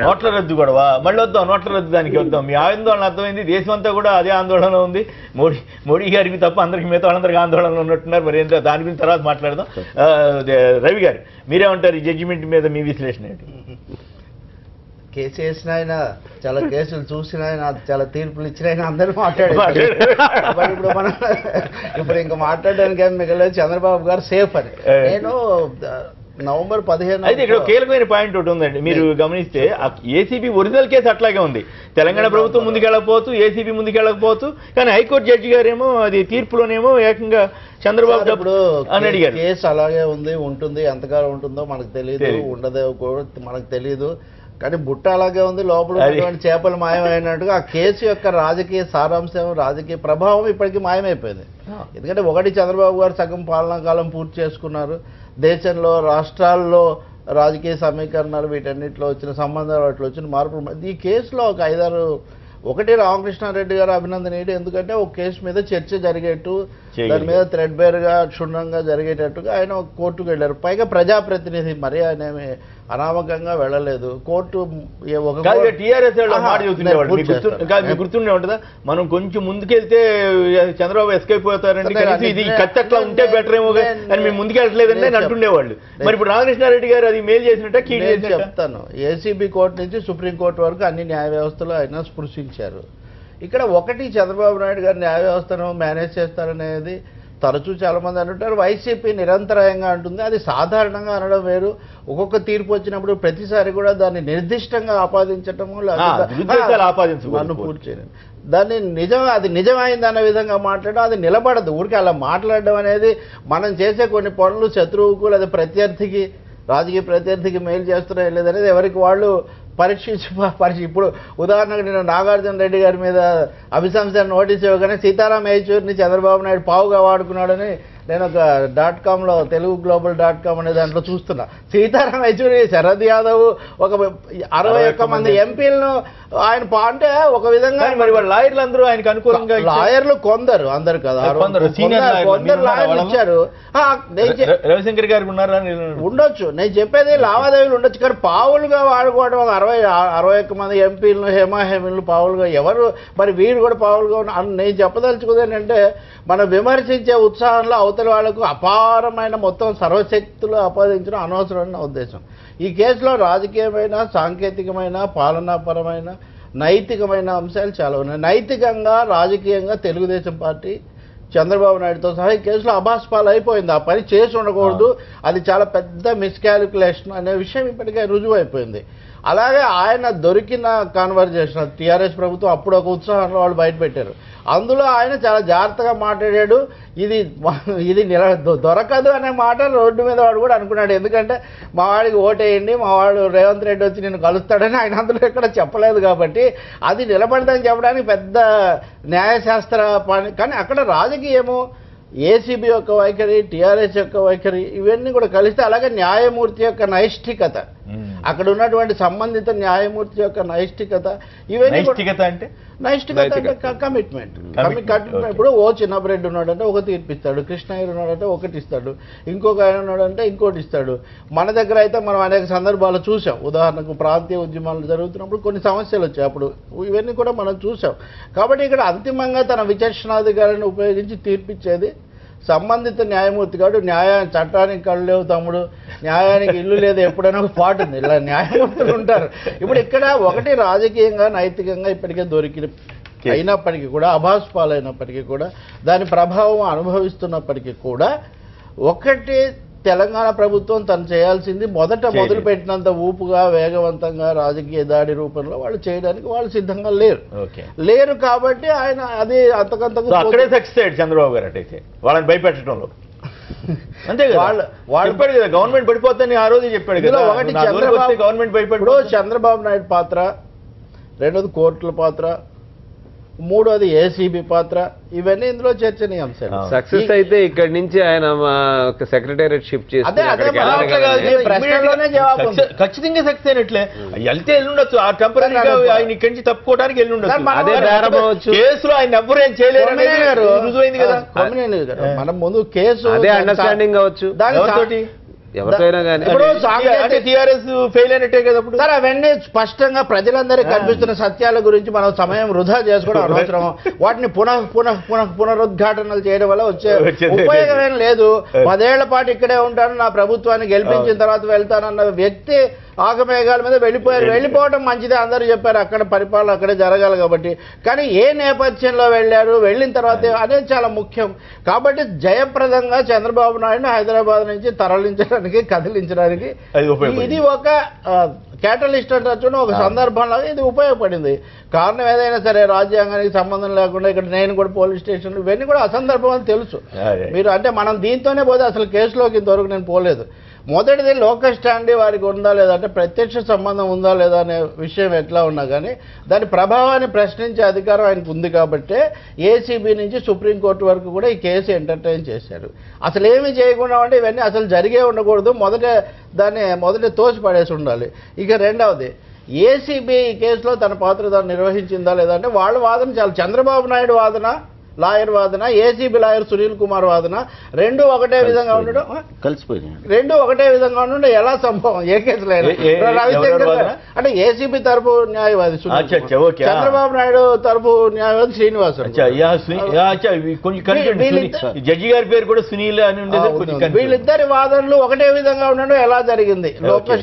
నోట్ల రద్దు గొడవ మళ్ళీ వద్దాం. నోట్ల రద్దు దానికి వద్దాం. మీ ఆందోళన అర్థమైంది. దేశం అంతా కూడా అదే ఆందోళన ఉంది. మోడీ గారికి తప్ప అందరికి మిగతా వాళ్ళందరికీ ఆందోళనలో ఉన్నట్టున్నారు. మరి ఏంటో దాని గురించి తర్వాత మాట్లాడదాం. రవి గారు మీరేమంటారు ఈ జడ్జిమెంట్ మీద మీ విశ్లేషణ ఏంటి? కేసు వేసిన ఆయన, చాలా కేసులు చూసిన ఆయన, చాలా తీర్పులు ఇచ్చిన ఆయన అందరూ మాట్లాడారు. ఇప్పుడు ఇంకా మాట్లాడడానికి ఏమి మిగలేదు. చంద్రబాబు గారు సేఫ్ అని. నేను నవంబర్ 15 అయితే ఇక్కడ కీలకమైన పాయింట్ ఒకటి ఉందండి. మీరు గమనిస్తే ఏసీబీ ఒరిజినల్ కేసు అట్లాగే ఉంది. తెలంగాణ ప్రభుత్వం ముందుకెళ్ళకపోవచ్చు, ఏసీబీ ముందుకెళ్ళకపోవచ్చు, కానీ హైకోర్టు జడ్జి గారేమో అది తీర్పులోనేమో ఏకంగా చంద్రబాబు ఇప్పుడు అని అడిగారు. కేసు అలాగే ఉంది, ఉంటుంది, ఎంతకాలం ఉంటుందో మనకు తెలియదు, ఉండదో కూడా మనకు తెలియదు. కానీ బుట్ట అలాగే ఉంది, లోపల చేపలు మాయమైనట్టుగా ఆ కేసు యొక్క రాజకీయ సారాంశం, రాజకీయ ప్రభావం ఇప్పటికీ మాయమైపోయింది. ఎందుకంటే ఒకటి, చంద్రబాబు గారు సగం పాలనా కాలం పూర్తి చేసుకున్నారు. దేశంలో రాష్ట్రాల్లో రాజకీయ సమీకరణాలు, వీటన్నిటిలో వచ్చిన సంబంధాలు, వాటిలో వచ్చిన మార్పులు. ఈ కేసులో ఒక 5-6 ఒకటి రామకృష్ణారెడ్డి గారు అభినందనీయుడు. ఎందుకంటే ఒక కేసు మీద చర్చ జరిగేట్టు, దాని మీద థ్రెడ్బేర్గా క్షుణ్ణంగా జరిగేటట్టుగా ఆయన కోర్టుకు వెళ్ళారు. పైగా ప్రజాప్రతినిధి, మరి ఆయన అనామకంగా వెళ్ళలేదు. కోర్టు గుర్తుండే ఉంటుందా, మనం కొంచెం ముందుకెళ్తే చంద్రబాబు ఎస్కేప్ అవుతారండి, ఇది కత్తట్లా ఉంటే బెటర్ ఏమో అని మేము ముందుకెళ్ళట్లేదండి అని అంటుండేవాళ్ళు. మరి ఇప్పుడు రామకృష్ణారెడ్డి గారు అది మేలు చేసినట్ట కీ చెప్తాను. ఏసీబీ కోర్టు నుంచి సుప్రీంకోర్టు వరకు అన్ని న్యాయ వ్యవస్థలు ఆయన స్పృశించారు. ఇక్కడ ఒకటి, చంద్రబాబు నాయుడు గారు న్యాయ వ్యవస్థను మేనేజ్ చేస్తారనేది తరచూ చాలామంది అంటుంటారు. వైసీపీ నిరంతరాయంగా అంటుంది. అది సాధారణంగా అనడం వేరు. ఒక్కొక్క తీర్పు వచ్చినప్పుడు ప్రతిసారి కూడా దాన్ని నిర్దిష్టంగా ఆపాదించటము, నన్ను పూర్తి చేయడం, దాన్ని అది నిజమైంది అన్న విధంగా మాట్లాడడం, అది నిలబడదు. ఊరికి అలా మాట్లాడడం అనేది మనం చేసే కొన్ని పనులు శత్రువుకు లేదా ప్రత్యర్థికి, రాజకీయ ప్రత్యర్థికి మేలు చేస్తున్నాయో లేదనేది ఎవరికి వాళ్ళు పరీక్షించి ఇప్పుడు ఉదాహరణకు నేను నాగార్జున రెడ్డి గారి మీద అభిశంసన నోటీస్ ఇవ్వగానే సీతారాం యేచూరిని చంద్రబాబు నాయుడు పావుగా వాడుకున్నాడని నేను ఒక .comలో తెలుగు global.com అనే దాంట్లో చూస్తున్నా. సీతారాం యేచూరి, శరద్ యాదవ్, ఒక 61 మంది ఎంపీలను ఆయన అంటే ఒక విధంగా మరి లాయర్లు అందరూ ఆయనకు అనుకూలంగా, లాయర్లు కొందరు, అందరు కదా, కొందరు లాయర్లు ఇచ్చారు. రవిశంకర్ గారికి ఉండొచ్చు, నేను చెప్పేది లావాదేవీలు ఉండొచ్చు. కానీ పావులుగా వాడుకోవడం 61 మంది ఎంపీలను, హేమాహేమీలను పావులుగా ఎవరు, మరి వీరు కూడా పావులుగా నేను చెప్పదలుచుకుంది ఏంటంటే, మనం విమర్శించే ఉత్సాహంలో అవతల వాళ్లకు అపారమైన మొత్తం సర్వశక్తులు ఆపాదించడం అనవసరమైన ఉద్దేశం. ఈ కేసులో రాజకీయమైన, సాంకేతికమైన, పాలనాపరమైన, నైతికమైన అంశాలు చాలా ఉన్నాయి. నైతికంగా, రాజకీయంగా తెలుగుదేశం పార్టీ చంద్రబాబు నాయుడుతో సహా ఈ కేసులో అభాస్పాలు అయిపోయింది. ఆ పని చేసి ఉండకూడదు, అది చాలా పెద్ద మిస్కాలిక్యులేషన్ అనే విషయం ఇప్పటికే రుజువు అయిపోయింది. అలాగే ఆయన దొరికిన కాన్వర్జేషన్, టీఆర్ఎస్ ప్రభుత్వం అప్పుడు ఒక ఉత్సాహంలో వాళ్ళు బయటపెట్టారు. అందులో ఆయన చాలా జాగ్రత్తగా మాట్లాడాడు. ఇది దొరకదు అనే మాట రోడ్డు మీద వాడు కూడా అనుకున్నాడు. ఎందుకంటే మా వాడికి ఓటేయండి, మా వాడు రేవంత్ రెడ్డి వచ్చి నేను కలుస్తాడని ఆయన అందులో ఎక్కడ చెప్పలేదు. కాబట్టి అది నిలబడదని చెప్పడానికి పెద్ద న్యాయశాస్త్ర పని. కానీ అక్కడ రాజకీయము, ఏసీబీ యొక్క వైఖరి, టీఆర్ఎస్ యొక్క వైఖరి, ఇవన్నీ కూడా కలిస్తే, అలాగే న్యాయమూర్తి యొక్క నైష్ఠికత, అక్కడ ఉన్నటువంటి సంబంధిత న్యాయమూర్తి యొక్క నైష్టికత ఇవన్నీ నైష్టికత అంటే కమిట్మెంట్. ఇప్పుడు ఓ చిన్నబ్రెడ్డి ఉన్నాడంటే ఒక తీర్పు ఇస్తాడు, కృష్ణయ్య ఉన్నాడంటే ఒకటి ఇస్తాడు, ఇంకొక ఆయన ఉన్నాడంటే ఇంకోటి ఇస్తాడు. మన దగ్గర అయితే మనం అనేక సందర్భాలు చూసాం. ఉదాహరణకు ప్రాంతీయ ఉద్యమాలు జరుగుతున్నప్పుడు కొన్ని సమస్యలు వచ్చాయి, అప్పుడు ఇవన్నీ కూడా మనం చూసాం. కాబట్టి ఇక్కడ అంతిమంగా తన విచక్షణాధికారాన్ని ఉపయోగించి తీర్పిచ్చేది సంబంధిత న్యాయమూర్తి. కాబట్టి చట్టానికి కళ్ళు లేవు తమ్ముడు, న్యాయానికి ఇల్లు లేదు, ఎప్పుడైనా ఒక పాటు ఉంది, ఇలా న్యాయమూర్తులు ఉంటారు. ఇప్పుడు ఇక్కడ ఒకటి రాజకీయంగా నైతికంగా ఇప్పటికే దొరికిన అయినప్పటికీ కూడా, అభాస్పాలైనప్పటికీ కూడా, దాని ప్రభావం అనుభవిస్తున్నప్పటికీ కూడా, ఒకటి తెలంగాణ ప్రభుత్వం తను చేయాల్సింది మొదలు పెట్టినంత ఊపుగా వేగవంతంగా రాజకీయ దాడి రూపంలో వాళ్ళు చేయడానికి వాళ్ళు సిద్ధంగా లేరు. కాబట్టి ఆయన అది అంతకంతకు అక్కడే సక్సెస్ అయ్యాడు చంద్రబాబు గారు. అటైతే వాళ్ళని భయపెట్టడంలో అంతే కదా, వాళ్ళు చెప్పాడు కదా గవర్నమెంట్ పడిపోతుందని ఆ రోజు చెప్పాడు కదా. ఒకటి గవర్నమెంట్ భయపడి చంద్రబాబు నాయుడు పాత్ర, రెండోది కోర్టుల పాత్ర, మూడోది ఏసీబీ పాత్ర, ఇవన్నీ ఇందులో చర్చనీయాంశాలు. సక్సెస్ అయితే ఇక్కడి నుంచి ఆయన సెక్రటేరియట్ షిఫ్ట్ చేసి ఖచ్చితంగా సక్సెస్ అయినట్లే. వెళ్తే వెళ్ళుండొచ్చు, ఆ టెంపరీగా ఆయన ఇక్కడి నుంచి తప్పుకోవడానికి వెళ్ళుండొచ్చు. అదే కేసులో ఆయన ఎవ్వరు ఏం చేయలేరు, రుజువైంది కదా. మనం ముందు కేసు అదే అండర్స్టాండింగ్ కావచ్చు దానితోటి ఎవరికైనా కానీ. టీఆర్ఎస్ ఫెయిల్ అయినట్టే కదా. సార్ అవన్నీ స్పష్టంగా ప్రజలందరికీ కనిపిస్తున్న సత్యాల గురించి మనం సమయం వృధా చేసుకోవడం అనవసరం. వాటిని పునరుద్ఘాటనలు చేయడం వల్ల వచ్చే ఉపయోగం ఏం లేదు. 10 ఏళ్ల పాటు ఇక్కడే ఉంటాను, నా ప్రభుత్వాన్ని గెలిపించిన తర్వాత వెళ్తానన్న వ్యక్తి ఆగమేఘాల మీద వెళ్ళిపోవడం మంచిదే, అందరూ చెప్పారు. అక్కడ పరిపాలన అక్కడే జరగాలి కాబట్టి. కానీ ఏ నేపథ్యంలో వెళ్ళారు, వెళ్ళిన తర్వాత అనేది చాలా ముఖ్యం. కాబట్టి జయప్రదంగా చంద్రబాబు నాయుడు హైదరాబాద్ నుంచి తరలించడానికి, కదిలించడానికి ఇది ఒక క్యాటలిస్ట్ అంటే ఒక సందర్భంలో ఇది ఉపయోగపడింది. కారణం ఏదైనా సరే రాజ్యాంగానికి సంబంధం లేకుండా ఇక్కడ నేను కూడా పోలీస్ స్టేషన్లు ఇవన్నీ కూడా అసందర్భం అని తెలుసు. మీరు అంటే మనం దీంతోనే పోతే అసలు కేసులోకి ఇంతవరకు నేను పోలేదు. మొదటిది లోకల్ స్టాండీ వారికి ఉందా లేదా, అంటే ప్రత్యక్ష సంబంధం ఉందా లేదా అనే విషయం ఎట్లా ఉన్నా కానీ దాని ప్రభావాన్ని ప్రశ్నించే అధికారం ఆయనకు ఉంది. కాబట్టి ఏసీబీ నుంచి సుప్రీంకోర్టు వరకు కూడా ఈ కేసు ఎంటర్టైన్ చేశారు. అసలు ఏమీ చేయకుండా ఉంటే ఇవన్నీ అసలు జరిగే ఉండకూడదు, మొదట తోసి పడేసి ఉండాలి. ఇక రెండవది ఏసీబీ ఈ కేసులో తన పాత్ర దాన్ని నిర్వహించిందా లేదా అంటే వాళ్ళ వాదన చాలా, చంద్రబాబు నాయుడు వాదన, లాయర్ వాదన, ఏసీబీ లాయర్ సునీల్ కుమార్ వాదన రెండు ఒకటే విధంగా ఉండడం, రెండు ఒకటే విధంగా ఉండడం ఎలా సంభవం? ఏ కేసులో రవిశంకర్ అంటే ఏసీబీ తరపు న్యాయవాది చంద్రబాబు నాయుడు తరపు న్యాయవాది శ్రీనివాస్, జడ్జి గారి పేరు కూడా సునీల్ అని ఉండేది. వీళ్ళిద్దరి వాదనలు ఒకటే విధంగా ఉండడం ఎలా జరిగింది? లోకల్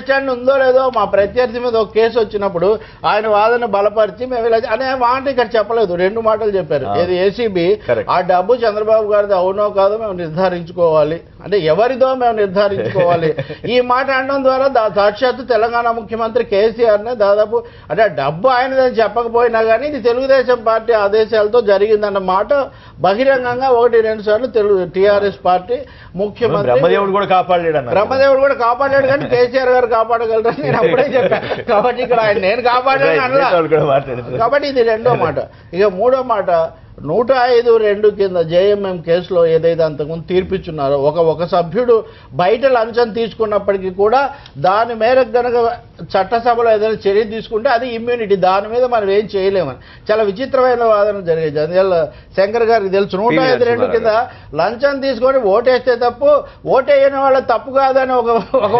స్టాండ్ ఉందో లేదో మా ప్రత్యర్థి మీద ఒక కేసు వచ్చినప్పుడు ఆయన వాదన బలపరిచి మేము అనే మాట ఇక్కడ చెప్పలేదు, రెండు మాటలు చెప్పారు. ఏది ఏసీబీ ఆ డబ్బు చంద్రబాబు గారిది అవునో కాదో మేము నిర్ధారించుకోవాలి, అంటే ఎవరిదో మేము నిర్ధారించుకోవాలి. ఈ మాట అనడం ద్వారా సాక్షాత్తు తెలంగాణ ముఖ్యమంత్రి కేసీఆర్ నే దాదాపు అంటే డబ్బు ఆయనదని చెప్పకపోయినా కానీ ఇది తెలుగుదేశం పార్టీ ఆదేశాలతో జరిగిందన్న మాట బహిరంగంగా 1-2 సార్లు టీఆర్ఎస్ పార్టీ ముఖ్యమంత్రి బ్రహ్మదేవుడు కూడా కాపాడాడు కానీ కేసీఆర్ గారు కాపాడగలరని నేను అప్పుడే చెప్పాను. కాబట్టి ఇక్కడ ఆయన నేను కాపాడాను అనలా. కాబట్టి ఇది రెండో మాట. ఇక మూడో మాట 105(2) కింద జేఎంఎం కేసులో ఏదైతే అంతకుముందు తీర్పిచ్చున్నారో ఒక సభ్యుడు బయట లంచం తీసుకున్నప్పటికీ కూడా దాని మేరకు కనుక చట్టసభలో ఏదైనా చర్య తీసుకుంటే అది ఇమ్యూనిటీ, దాని మీద మనం ఏం చేయలేమని చాలా విచిత్రమైన వాదన జరిగేది. జంధ్యాల శంకర్ గారికి తెలుసు 105(2) కింద లంచం తీసుకొని ఓటేస్తే తప్పు, ఓటేయని వాళ్ళ తప్పు కాదని ఒక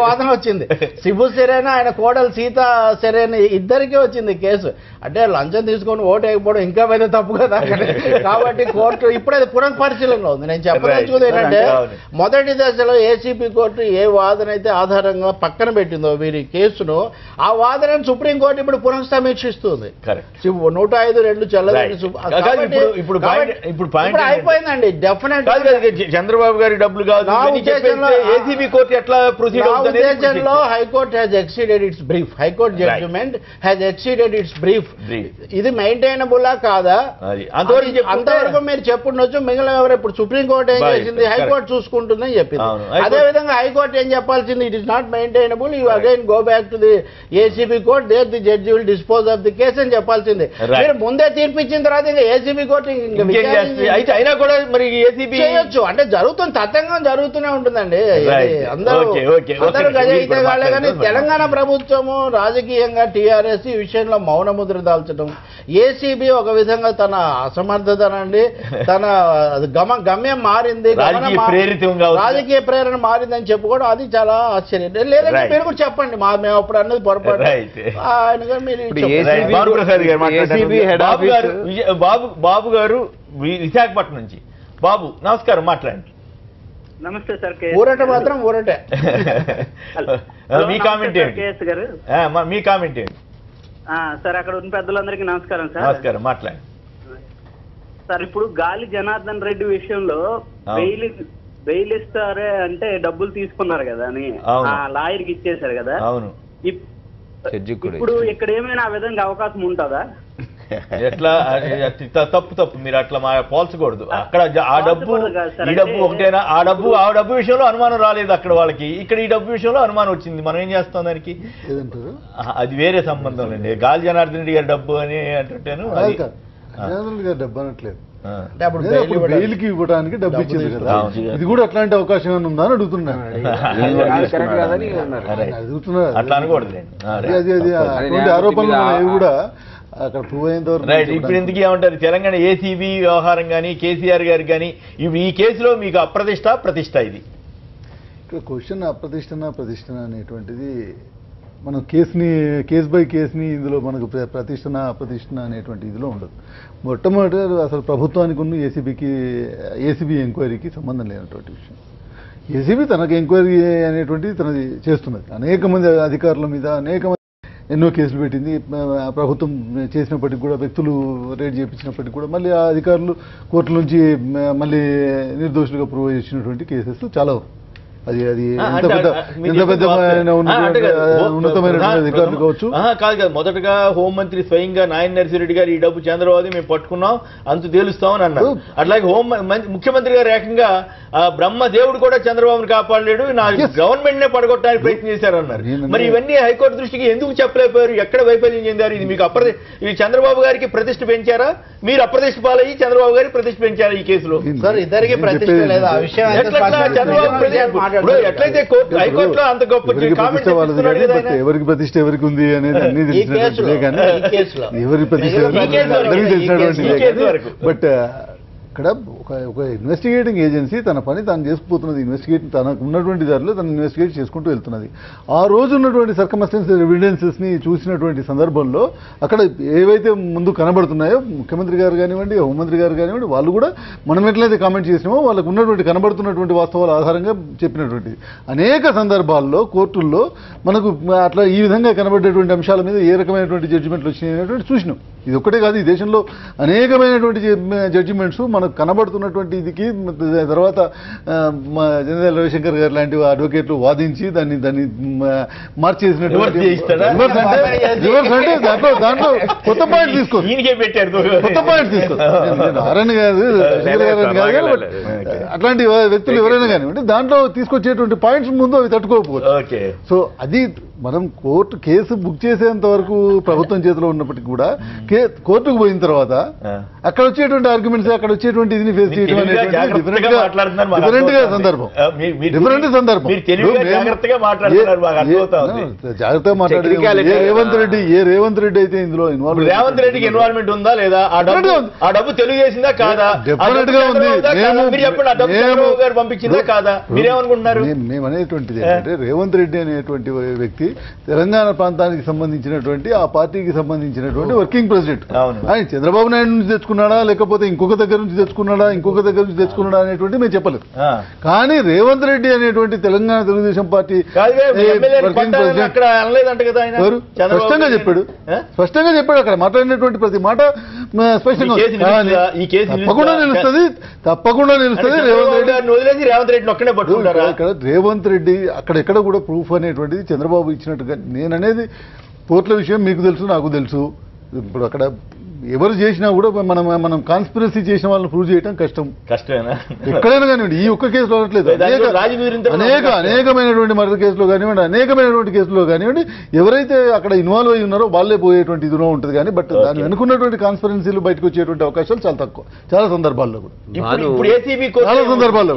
వాదన వచ్చింది. శిబు సెరేనా ఆయన కోడలు సీతా సెరేనా ఇద్దరికీ వచ్చింది కేసు. అంటే లంచం తీసుకొని ఓటేయకపోవడం ఇంకా పెద్ద తప్పు కదా. కాబట్టి కోర్టు ఇప్పుడు అది పునఃపరిశీలనలో ఉంది. నేను చెప్పదలుచుకుంది ఏంటంటే మొదటి దశలో ఏసీపీ కోర్టు ఏ వాదన అయితే ఆధారంగా పక్కన పెట్టిందో వీరి కేసును, ఆ వాదనను సుప్రీంకోర్టు ఇప్పుడు పునఃసమీక్షిస్తుంది. 105(2) చెల్లదని ఇప్పుడు అయిపోయిందండి. డెఫినెట్ చంద్రబాబు గారి డబ్బులు కాదు ఏసీబీ కోర్టు ఎట్లా ప్రొసీడ్ ఉద్దేశంలో high court has exceeded its brief, high court judgement has exceeded its brief. ఇది మెయింటైనబుల్లా కాదా అంతవరకు చెప్పుకుంటే అంతవరకు మీరు చెప్పుండొచ్చు. మిగిలిన ఎవరు ఇప్పుడు సుప్రీంకోర్టు ఏం చేసింది, హైకోర్టు చూసుకుంటుందని చెప్పింది. అదే విధంగా హైకోర్టు ఏం చెప్పాల్సింది, it is not maintainable, you again go back to the ACB court, there the judge will dispose of the case అని చెప్పాల్సింది. మీరు ముందే తీర్పు ఇచ్చిన తర్వాత ఇంకా ఏసీబీ కోర్టు అయితే అయినా కూడా మరి ఏసీబీ చేయొచ్చు. అంటే జరుగుతుంది, తతంగం జరుగుతూనే ఉంటుందండి. అందరూ గజయితగాళ్లే. కానీ తెలంగాణ ప్రభుత్వము రాజకీయంగా టీఆర్ఎస్ ఈ విషయంలో మౌన ముద్ర దాల్చడం, ఏసీబీ ఒక విధంగా తన అసమర్థతనండి, తన గమ్యం మారింది, రాజకీయ ప్రేరణ మారిందని చెప్పుకోవడం అది చాలా ఆశ్చర్యం. లేదంటే మీరు కూడా చెప్పండి, మేము అప్పుడు అన్నది పొరపాటు. ఆయనగా మీరు బాబు గారు విశాఖపట్నం నుంచి. బాబు నమస్కారం, మాట్లాడండి. నమస్తే సార్. ఊరట మాత్రం ఊరటే. మీ కామెంట్ ఏంటి? మీ కామెంట్ ఏంటి సార్? అక్కడ ఉన్న పెద్దలందరికీ నమస్కారం సార్. నమస్కారం, మాట్లాడండి సార్. ఇప్పుడు గాలి జనార్దన్ రెడ్డి విషయంలో బెయిల్ ఇస్తారే అంటే డబ్బులు తీసుకున్నారు కదా అని ఆ లాయర్కి ఇచ్చేశారు కదా. అవును. ఇప్పుడు ఇక్కడ ఏమైనా ఆ విధంగా అవకాశం ఉంటుందా? ఎట్లా తప్పు మీరు అట్లా పోల్చకూడదు. అక్కడ ఆ డబ్బు ఈ డబ్బు ఒకటేనా? ఆ డబ్బు విషయంలో అనుమానం రాలేదు అక్కడ వాళ్ళకి, ఇక్కడ ఈ డబ్బు విషయంలో అనుమానం వచ్చింది. మనం ఏం చేస్తాం దానికి? అది వేరే సంబంధం అండి. గాలి జనార్దన్ రెడ్డి గారి డబ్బు అని అంటుంటేను డబ్బు అనట్లేదు, బెయిల్కి ఇవ్వడానికి డబ్బు ఇచ్చింది కదా. ఇది కూడా అట్లాంటి అవకాశం ఏమైనా ఉందా అని అడుగుతున్నాను. అట్లా అనకూడదు. అటువంటి ఆరోపణలు ఏవి కూడా అక్కడ ప్రూవ్ అయినంత వరకు. రైట్. ఇప్పుడు ఎందుకు ఏమంటారు, తెలంగాణ ఏసీబీ వ్యవహారం కానీ కేసీఆర్ గారు కానీ ఈ కేసులో మీకు ప్రతిష్ట ఇది ఇక్కడ క్వశ్చన్ ప్రతిష్టన అనేటువంటిది మనం కేస్ బై కేసుని ఇందులో మనకు ప్రతిష్టన అనేటువంటి ఇదిలో ఉండదు. మొట్టమొదటి అసలు ప్రభుత్వానికి ఉన్న ఏసీబీ ఎంక్వైరీకి సంబంధం లేనటువంటి విషయం. ఏసీబీ తనకు ఎంక్వైరీ అనేటువంటిది తనది చేస్తున్నది. అనేక మంది అధికారుల మీద ఎన్నో కేసులు పెట్టింది. ప్రభుత్వం చేసినప్పటికీ కూడా, వ్యక్తులు రేడ్ చేయించినప్పటికీ కూడా మళ్ళీ ఆ అధికారులు కోర్టుల నుంచి మళ్ళీ నిర్దోషులుగా ప్రూవ్ చేసినటువంటి కేసెస్ చాలా. అది ఎంత పెద్ద ఉన్నతమైన అధికారులు కావచ్చు. కాదు. మొదటగా హోంమంత్రి స్వయంగా నాయన నర్సిరెడ్డి గారు ఈ డబ్బు చంద్రబాబు మేము పట్టుకున్నాం, అంతు తేలుస్తామని అన్నారు. అట్లాగే ముఖ్యమంత్రి గారు ఏకంగా బ్రహ్మదేవుడు కూడా చంద్రబాబుని కాపాడలేడు, నా గవర్నమెంట్ నే పడగొట్టడానికి ప్రయత్నం చేశారన్నారు. మరి ఇవన్నీ హైకోర్టు దృష్టికి ఎందుకు చెప్పలేకపోయారు? ఎక్కడ వైఫల్యం చెందారు? ఇది మీకు ఇది చంద్రబాబు గారికి ప్రతిష్ఠ పెంచారా, మీరు అప్రతిష్ఠ పాలయ్యి చంద్రబాబు గారికి ప్రతిష్ఠ పెంచారా ఈ కేసులో? సార్ ఇద్దరికి ప్రతిష్ఠ లేదా? ఆ విషయం ఎట్లయితే హైకోర్టులో అంత గొప్ప ఎవరికి ప్రతిష్ట ఎవరికి ఉంది అనేది అన్ని తెలిసినటువంటిదే. కానీ ఎవరి ప్రతిష్ట తెలిసినటువంటి. బట్ ఇక్కడ ఒక ఇన్వెస్టిగేటింగ్ ఏజెన్సీ తన పని తాను చేసుకుపోతున్నది. తనకు ఉన్నటువంటి దారిలో తను ఇన్వెస్టిగేట్ చేసుకుంటూ వెళ్తున్నది. ఆ రోజు ఉన్నటువంటి సర్కమ్స్టాన్షియల్ ఎవిడెన్సెస్ని చూసినటువంటి సందర్భంలో అక్కడ ఏవైతే ముందు కనబడుతున్నాయో, ముఖ్యమంత్రి గారు కానివ్వండి, హోంమంత్రి గారు కానివ్వండి, వాళ్ళు కూడా మనం ఎట్లయితే కామెంట్ చేసినామో వాళ్ళకు ఉన్నటువంటి కనబడుతున్నటువంటి వాస్తవాల ఆధారంగా చెప్పినటువంటిది. అనేక సందర్భాల్లో కోర్టుల్లో మనకు అట్లా ఈ విధంగా కనబడేటువంటి అంశాల మీద ఏ రకమైనటువంటి జడ్జిమెంట్లు వచ్చినాయనేటువంటి చూసినాం. ఇది ఒక్కటే కాదు, ఈ దేశంలో అనేకమైనటువంటి జడ్జిమెంట్స్ మనకు కనబడుతున్నటువంటి ఇదికి తర్వాత జనరల్ రవిశంకర్ గారు లాంటి అడ్వకేట్లు వాదించి దాన్ని మార్చేసినటువంటి దాంట్లో కొత్త పాయింట్ తీసుకోవచ్చు. నారాయణ గారు, శంకర్ గారు కాదు, అట్లాంటి వ్యక్తులు ఎవరైనా కానివ్వండి దాంట్లో తీసుకొచ్చేటువంటి పాయింట్స్ ముందు అవి తట్టుకోకపోవచ్చు. సో అది మనం కేసు బుక్ చేసేంత వరకు ప్రభుత్వం చేతిలో ఉన్నప్పటికీ కూడా కోర్టుకు పోయిన తర్వాత అక్కడ వచ్చేటువంటి ఆర్గ్యుమెంట్స్, అక్కడ వచ్చేటువంటి ఇదిని ఫేస్ చేయడం అనేది సందర్భం. జాగ్రత్తగా మాట్లాడారు. రేవంత్ రెడ్డి అయితే ఇందులో రేవంత్ రెడ్డికి ఇన్వాల్వ్మెంట్ ఉందా లేదా? ఆ డబ్బు తెలుగుదేసిందా కాదా? డెఫినెట్ గా ఉంది. పంపించిందా కాదా? మీరేమనుకుంటున్నారు? మేమనేటువంటిది ఏంటంటే రేవంత్ రెడ్డి అనేటువంటి వ్యక్తి తెలంగాణ ప్రాంతానికి సంబంధించినటువంటి ఆ పార్టీకి సంబంధించినటువంటి వర్కింగ్ ప్రెసిడెంట్. ఆయన చంద్రబాబు నాయుడు నుంచి తెచ్చుకున్నాడా లేకపోతే ఇంకొక దగ్గర నుంచి తెచ్చుకున్నాడా అనేటువంటి మేము చెప్పలేదు. కానీ రేవంత్ రెడ్డి అనేటువంటి తెలంగాణ తెలుగుదేశం పార్టీ స్పష్టంగా చెప్పాడు. అక్కడ మాట్లాడినటువంటి ప్రతి మాట స్పష్టంగా తప్పకుండా నిలుస్తుంది. రేవంత్ రెడ్డి అక్కడెక్కడ కూడా ప్రూఫ్ అనేటువంటిది చంద్రబాబు ఇచ్చినట్టుగా నేననేది కోర్టుల విషయం మీకు తెలుసు, నాకు తెలుసు. ఇప్పుడు అక్కడ ఎవరు చేసినా కూడా మనం కాన్స్పిరసీ చేసిన వాళ్ళని ప్రూవ్ చేయడం కష్టమేనా ఎక్కడైనా కానివ్వండి. ఈ ఒక్క కేసులో అనట్లేదు, అనేకమైనటువంటి మర్డర్ కేసులో కానివ్వండి, అనేకమైనటువంటి కేసులో కానివ్వండి, ఎవరైతే అక్కడ ఇన్వాల్వ్ అయి ఉన్నారో వాళ్ళే పోయేటువంటి ఇదిలో ఉంటుంది. కానీ బట్ దాన్ని అనుకున్నటువంటి కాన్స్పిరెన్సీలు బయటకు వచ్చేటువంటి అవకాశాలు చాలా తక్కువ, చాలా సందర్భాల్లో కూడా, చాలా సందర్భాల్లో.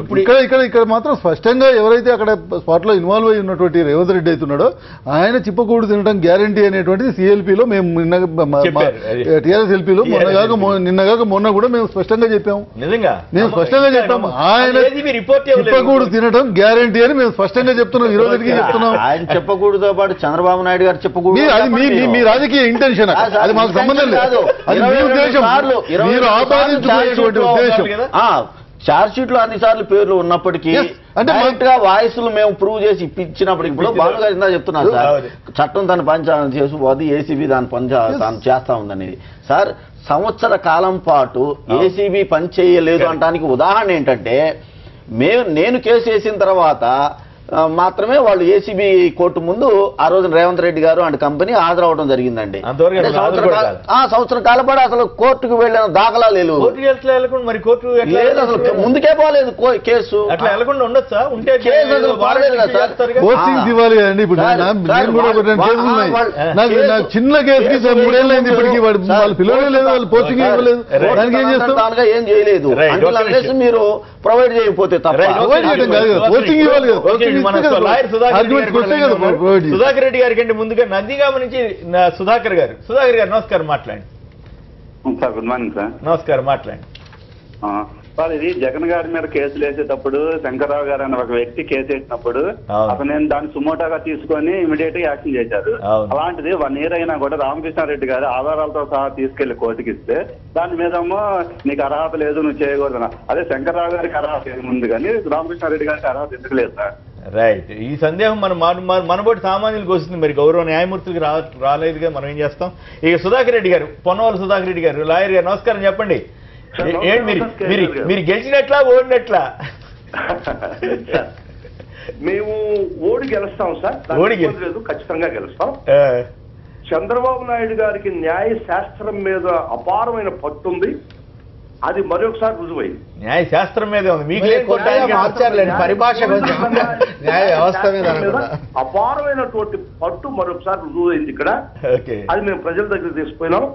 ఇక్కడ మాత్రం స్పష్టంగా ఎవరైతే అక్కడ స్పాట్ లో ఇన్వాల్వ్ అయి ఉన్నటువంటి రేవంత్ రెడ్డి అవుతున్నాడో ఆయన చిప్పకూడు తినడం గ్యారంటీ అనేటువంటిది సిఎల్పిలో మేము టీఆర్ఎస్ ఎల్పీలో నిన్నగాక మొన్న కూడా మేము స్పష్టంగా చెప్పాము. మేము స్పష్టంగా చెప్పాము ఆయన చిప్పకూడు తినడం గ్యారంటీ అని మేము స్పష్టంగా చెప్తున్నాం, ఈ రోజుకి చెప్తున్నాం. ఆయన చెప్పకూడదుతో పాటు చంద్రబాబు నాయుడు గారు చెప్పకూడదు, అది మీ రాజకీయ ఇంటెన్షన్, అది మాకు సంబంధం లేదు. అది మీ ఉద్దేశం, మీరు ఆపాదించుకునేటువంటి ఉద్దేశం. చార్జ్ షీట్ లో అన్నిసార్లు పేర్లు ఉన్నప్పటికీ అంటే వాయిస్లు మేము ప్రూవ్ చేసి ఇప్పించినప్పటికి ఇప్పుడు బాలు గారు ఇందా చెప్తున్నారు సార్, చట్టం తన పని చేసి అది ఏసీబీ దాని పని తాను చేస్తా ఉందనేది. సార్ సంవత్సర కాలం పాటు ఏసీబీ పని చేయలేదు అనడానికి ఉదాహరణ ఏంటంటే నేను కేసు వేసిన తర్వాత మాత్రమే వాళ్ళు ఏసీబీ కోర్టు ముందు ఆ రోజు రేవంత్ రెడ్డి గారు అండ్ కంపెనీ హాజరవడం జరిగిందండి. సంవత్సరం కాలం పాటు అసలు కోర్టుకు వెళ్ళిన దాఖలా లేదు, అసలు ముందుకే పోలేదు కేసు. చిన్న కేసుకి 3 ఏళ్ళైంది ఇప్పటికీ, వాళ్ళు పిలవలేదు, వాళ్ళు పోస్టింగ్ ఇవ్వలేదు, దానికి ఏం చేస్తాం, ఏం చేయలేదు. మీరు ప్రొవైడ్ చేయకపోతే తప్ప పోస్టింగ్ ఇవ్వాలి కదా. సుధాకర్ రెడ్డి గారి కంటే ముందుగా నందిగామ నుంచి సుధాకర్ గారు నమస్కారం, మాట్లాడండి సార్. Good morning sir. నమస్కారం, మాట్లాడండి సార్. ఇది జగన్ గారి మీద కేసులు వేసేటప్పుడు శంకర్రావు గారు అనే ఒక వ్యక్తి కేసు వేసినప్పుడు అసలు నేను దాన్ని సుమోటాగా తీసుకొని ఇమీడియట్ గా యాక్షన్ చేశారు. అలాంటిది 1 year అయినా కూడా రామకృష్ణారెడ్డి గారు ఆధారాలతో సహా తీసుకెళ్లి కోర్టుకి ఇస్తే దాని మీదేమో నీకు అర్హత లేదు, నువ్వు చేయకూడదు. అదే శంకర్రావు గారికి అర్హత ఉంది కానీ రామకృష్ణారెడ్డి గారికి అర్హత ఎందుకు లేదు సార్? రైట్. ఈ సందేహం మనబోటి సామాన్యులకు వస్తుంది, మరి గౌరవ న్యాయమూర్తులకు రాలేదుగా, మనం ఏం చేస్తాం. ఇక సుధాకర్ రెడ్డి గారు, పొన్నవాళ్ళ సుధాకర్ రెడ్డి గారు, లాయర్ గారు, నమస్కారం. చెప్పండి, మీరు గెలిచినట్లా ఓడినట్లా? మేము ఓడి గెలుస్తాం సార్, లేదు ఖచ్చితంగా గెలుస్తాం. చంద్రబాబు నాయుడు గారికి న్యాయ శాస్త్రం మీద అపారమైన పట్టుంది, అది మరొకసారి రుజువైంది. న్యాయ శాస్త్రం మీద ఉంది, మీకు అపారమైనటువంటి పట్టు మరొకసారి రుజువైంది ఇక్కడ. అది మేము ప్రజల దగ్గర తీసుకుపోయినాం.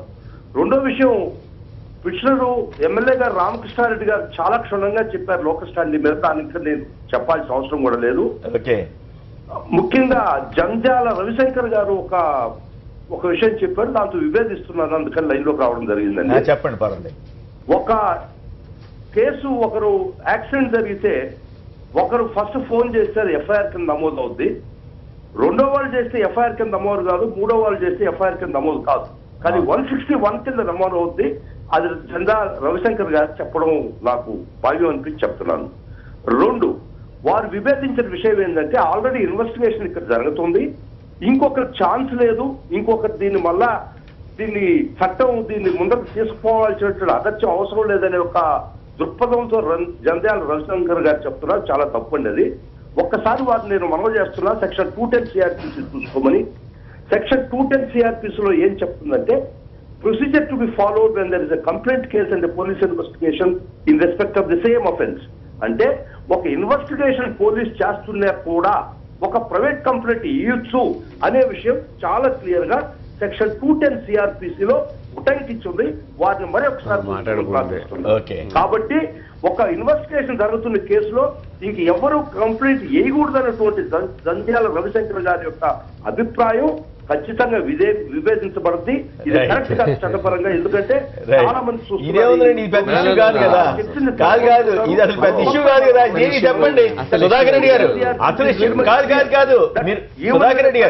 రెండో విషయం, పిటిషనరు ఎమ్మెల్యే గారు రామకృష్ణారెడ్డి గారు చాలా క్షుణ్ణంగా చెప్పారు లోకల్ స్టాండీ మీద, దానికి నేను చెప్పాల్సిన అవసరం కూడా లేదు. ముఖ్యంగా జంధ్యాల రవిశంకర్ గారు ఒక విషయం చెప్పారు, దాంతో విభేదిస్తున్నారు, అందుకని లైన్ లోకి రావడం జరిగిందండి. చెప్పండి, పర్వాలేదు. ఒక కేసు, ఒకరు యాక్సిడెంట్ జరిగితే ఒకరు ఫస్ట్ ఫోన్ చేస్తే అది ఎఫ్ఐఆర్ కింద నమోదు అవుద్ది, రెండో వాళ్ళు చేస్తే ఎఫ్ఐఆర్ కింద నమోదు కాదు, మూడో వాళ్ళు చేస్తే ఎఫ్ఐఆర్ కింద నమోదు కాదు, కానీ 161 కింద నమోదు అవుద్ది. అది చందా రవిశంకర్ గారు చెప్పడం నాకు భావ్యం అనిపించి చెప్తున్నాను. 2, వారు విభేదించిన విషయం ఏంటంటే ఆల్రెడీ ఇన్వెస్టిగేషన్ ఇక్కడ జరుగుతుంది, ఇంకొకరు ఛాన్స్ లేదు, ఇంకొకరు దీన్ని చట్టం దీన్ని ముందుకు తీసుకుపోవాల్సినటువంటి అగత్యం అవసరం లేదనే ఒక దృక్పథంతో జంధ్యాల రవిశంకర్ గారు చెప్తున్నారు. చాలా తప్పండి అది. ఒక్కసారి వారిని నేను మనవి చేస్తున్నా, సెక్షన్ 210 సిఆర్పిసి చూసుకోమని. సెక్షన్ 210 సిఆర్పిసిలో ఏం చెప్తుందంటే, procedure to be followed when there is a complaint case and police investigation in respect of the same offence. అంటే ఒక ఇన్వెస్టిగేషన్ పోలీస్ చేస్తున్నా కూడా ఒక ప్రైవేట్ కంప్లైంట్ ఇవ్వచ్చు అనే విషయం చాలా క్లియర్ గా సెక్షన్ 210 సిఆర్పిసిలో ఉటంకించింది. వారిని మరొకసారి కాబట్టి ఒక ఇన్వెస్టిగేషన్ జరుగుతున్న కేసులో ఇంక ఎవరు కంప్లైంట్ వేయకూడదన్నటువంటి జంధ్యాల రవిశంకర్ గారి యొక్క అభిప్రాయం ఖచ్చితంగా విభేదించబడుతుంది. ఇది కరెక్ట్ కాదు చట్టపరంగా, ఎందుకంటే చాలా మంది చెప్పండి సుధాకర్ రెడ్డి గారు, అసలు కాదు సుధాకర్ రెడ్డి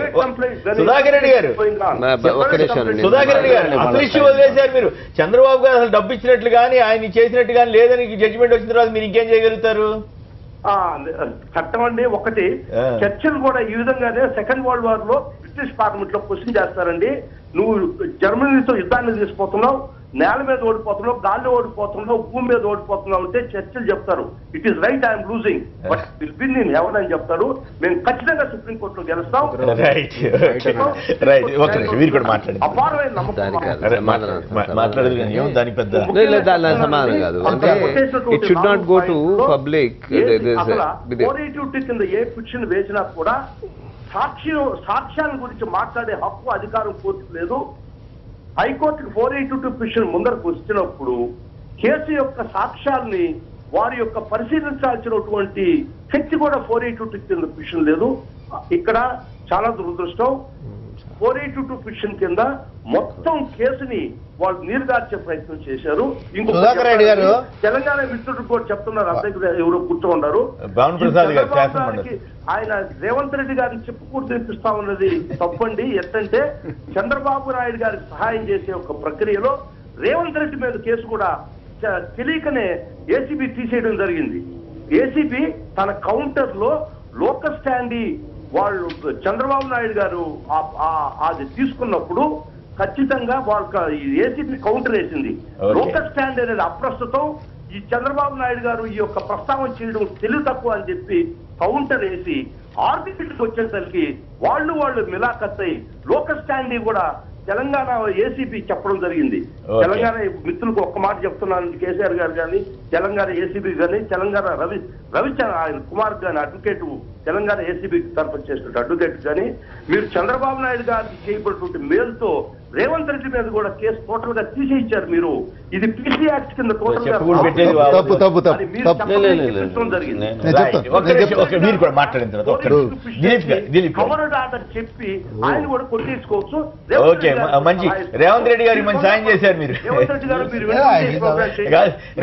గారు అసలు ఇష్యూ వదిలేశారు మీరు. చంద్రబాబు గారు అసలు డబ్బు ఇచ్చినట్లు కానీ ఆయన చేసినట్టు కానీ లేదని జడ్జిమెంట్ వచ్చిన తర్వాత మీరు ఇంకేం చేయగలుగుతారు? చట్టం అండి ఒకటి. చర్చలు కూడా ఈ విధంగానే సెకండ్ వరల్డ్ వార్ లో బ్రిటిష్ పార్లమెంట్ లో క్వశ్చన్ చేస్తారండి, నువ్వు జర్మనీతో యుద్ధాన్ని తీసుకుపోతున్నావు, నేల మీద ఓడిపోతున్నావు, గాల్లో ఓడిపోతున్నావు, భూమి మీద ఓడిపోతున్నావు అంటే చర్చలు చెప్తారు it is right I'm losing but will win in heaven అని చెప్తారు. మేము ఖచ్చితంగా సుప్రీంకోర్టులో గెలుస్తాం. అపారమైన మాట్లాడదు కానీ దానికి పెద్ద సమాధానం కాదు. అంటే it should not go to public. 482 కింద ఏ పిటిషన్ వేసినా కూడా సాక్ష్యాల గురించి మాట్లాడే హక్కు అధికారం కోర్టుకు లేదు. హైకోర్టుకు 482 పిటిషన్ ముందరకు వచ్చినప్పుడు కేసు యొక్క సాక్ష్యాల్ని వారి యొక్క పరిశీలించాల్సినటువంటి శక్తి కూడా 482 కింద పిటిషన్ లేదు. ఇక్కడ చాలా దురదృష్టం. 482 పిటిషన్ కింద మొత్తం కేసుని వాళ్ళు నీరుగార్చే ప్రయత్నం చేశారు. సుధాకర్ రెడ్డి గారు తెలంగాణ మిత్రుడు కూడా చెప్తున్నారు, అద్దెకు ఎవరో కూర్చోన్నారు. ఆయన రేవంత్ రెడ్డి గారిని చెప్పుకూరు తెప్పిస్తా ఉన్నది తప్పండి. ఎట్టంటే చంద్రబాబు నాయుడు గారికి సహాయం చేసే ఒక ప్రక్రియలో రేవంత్ రెడ్డి మీద కేసు కూడా తెలియకనే ఏసీబీ తీసేయడం జరిగింది. ఏసీబీ తన కౌంటర్ లో లోకల్ స్టాండీ వాళ్ళు చంద్రబాబు నాయుడు గారు అది తీసుకున్నప్పుడు ఖచ్చితంగా వాళ్ళ ఏసీబీ కౌంటర్ వేసింది. లోకల్ స్టాండ్ అనేది అప్రస్తుతం, ఈ చంద్రబాబు నాయుడు గారు ఈ యొక్క ప్రస్తావన చేయడం తెలివి తక్కువ అని చెప్పి కౌంటర్ వేసి ఆర్బిట్కి వచ్చేసరికి వాళ్ళు మిలాఖత్తై లోకల్ స్టాండీ కూడా తెలంగాణ ఏసీబీ చెప్పడం జరిగింది. తెలంగాణ మిత్రులకు ఒక్క మాట చెప్తున్నాను, కేసీఆర్ గారు కానీ తెలంగాణ ఏసీబీ కానీ తెలంగాణ రవిచంద్ర ఆయన కుమార్ గాని అడ్వకేట్ తెలంగాణ ఏసీబీ తరఫు చేసినట్టు అడ్వకేట్ కానీ మీరు చంద్రబాబు నాయుడు గారికి చేయబడినటువంటి మేలుతో రేవంత్ రెడ్డి మీద కూడా కేసు టోటల్ గా తీసేయించారు. మీరు ఇది పీసీ యాక్ట్ కింద టోటల్ గా కవర్డ్ ఆర్డర్ చెప్పి ఆయన కూడా కొట్టేసుకోవచ్చు. మంచి రేవంత్ రెడ్డి గారికి మంచి సాయం చేశారు మీరు. రేవంత్ రెడ్డి గారు మీరు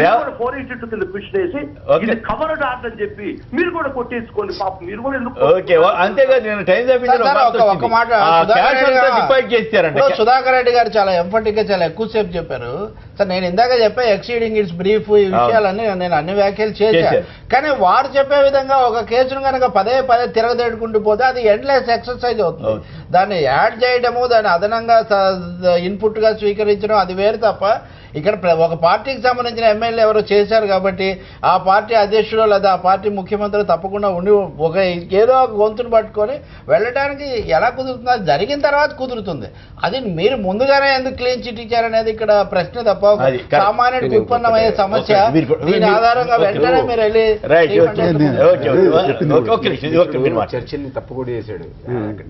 482 కింద పిటిషన్ వేసి ఇది కవర్డ్ ఆర్డర్ అని చెప్పి మీరు కూడా కొట్టేసుకోండి. పాపం మీరు కూడా ఎందుకు అంతేకాదు నేను టైం ఒక మాట సుధాకర్ రెడ్డి గారు చాలా ఎంఫటిక్ గా చాలా ఎక్కువసేపు చెప్పారు. సార్ నేను ఇందాక చెప్పా ఎక్సీడింగ్ ఇట్స్ బ్రీఫ్ ఈ విషయాలన్నీ నేను అన్ని వ్యాఖ్యలు చేశాను. కానీ వారు చెప్పే విధంగా ఒక కేసును కనుక పదే తిరగదేడుకుంటూ పోతే అది ఎండ్లెస్ ఎక్సర్సైజ్ అవుతుంది. దాన్ని యాడ్ చేయడము, దాన్ని అదనంగా ఇన్పుట్ గా స్వీకరించడం అది వేరు తప్ప ఇక్కడ ఒక పార్టీకి సంబంధించిన ఎమ్మెల్యే ఎవరో చేశారు కాబట్టి ఆ పార్టీ అధ్యక్షుడు లేదా ఆ పార్టీ ముఖ్యమంత్రి తప్పకుండా ఉండి ఒక ఏదో ఒక గొంతును పట్టుకొని వెళ్ళడానికి ఎలా కుదురుతుంది? అది జరిగిన తర్వాత కుదురుతుంది. అది మీరు ముందుగానే ఎందుకు క్లీన్ చిట్ ఇచ్చారనేది ఇక్కడ ప్రశ్న తప్ప సామాన్యుడికి ఉత్పన్నమయ్యే సమస్య. దీని ఆధారంగా వెంటనే మీరు వెళ్ళి చర్చల్ని తప్పు కూడా చేశాడు.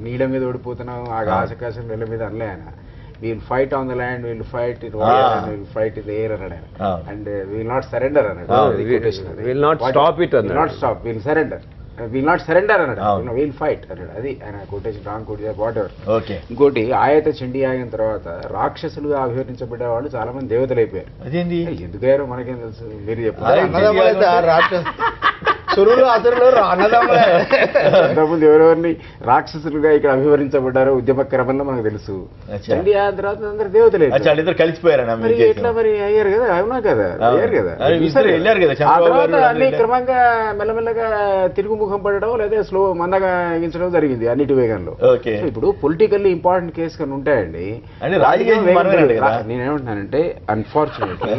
నీళ్ళ మీద ఓడిపోతున్నాం ఆకాశం నీళ్ళ మీద అనలే ఆయన. We'll fight on the land, we'll fight it over there, and we'll fight in the air అన్నాడు. And we'll not surrender అన్నాడు. We'll not stop it అన్నాడు. We'll not stop, we'll surrender. We'll not surrender అన్నాడు. We'll fight అన్నాడు. అది ఆయన quotation wrong కొట్టేసి what ever. ఇంకోటి ఆయత చండీ ఆగిన తర్వాత రాక్షసులుగా అభివర్ణించబడ్డ వాళ్ళు చాలా మంది దేవతలు అయిపోయారు. ఎందుకయ్యారో మనకేం తెలుసు, మీరు చెప్పారు. సురులు అసురులు అంతకుముందు ఎవరెవరిని రాక్షసులుగా ఇక్కడ అభివర్ణించబడ్డారో ఉద్యమ క్రమంలో మనకు తెలుసు. చండీ ఆ తర్వాత అందరు దేవతలే కలిసిపోయారు. ఎట్లా మరి అయ్యారు కదా, అవునా కదా, అయ్యారు కదా. ఆ తర్వాత అన్ని క్రమంగా మెల్లమెల్లగా తిరుగుముఖం పడడం లేదా స్లో మందగా ఎగించడం జరిగింది అన్నిటి వేగంలో. ఇప్పుడు పొలిటికల్లీ ఇంపార్టెంట్ కేసు కానీ ఉంటాయండి. నేనేమంటున్నానంటే అన్ఫార్చునేట్లీ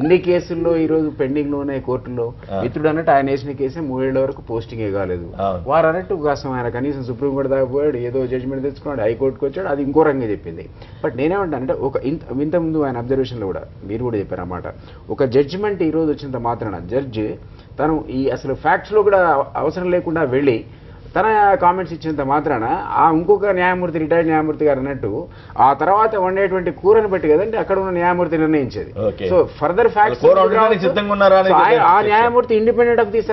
ఎన్ని కేసుల్లో ఈ రోజు పెండింగ్ లో ఉన్నాయి కోర్టులో. మిత్రుడు అన్నట్టు ఆయన వేసిన కేసు 3 ఏళ్ల వరకు పోస్టింగే కాలేదు. వారు అన్నట్టు కోసం ఆయన కనీసం సుప్రీంకోర్టు దాకా పోయాడు, ఏదో జడ్జిమెంట్ తెచ్చుకున్నాడు, హైకోర్టుకు వచ్చాడు, అది ఇంకో రంగా చెప్పింది. బట్ నేనేమంటానంటే ఒక ఇంతకుముందు ఆయన అబ్జర్వేషన్లో కూడా మీరు కూడా చెప్పారు అన్నమాట, ఒక జడ్జిమెంట్ ఈ రోజు వచ్చినంత మాత్రాన జడ్జి తను ఈ అసలు ఫ్యాక్ట్స్లో కూడా అవసరం లేకుండా వెళ్ళి తన కామెంట్స్ ఇచ్చినంత మాత్రాన ఆ ఇంకొక న్యాయమూర్తి రిటైర్డ్ న్యాయమూర్తి గారు అన్నట్టు ఆ తర్వాత వండేటువంటి కూరని బట్టి కదండి అక్కడ ఉన్న న్యాయమూర్తి నిర్ణయించేది. సో ఫర్దర్ ఫ్యాక్ట్స్ ఆ న్యాయమూర్తి independent of this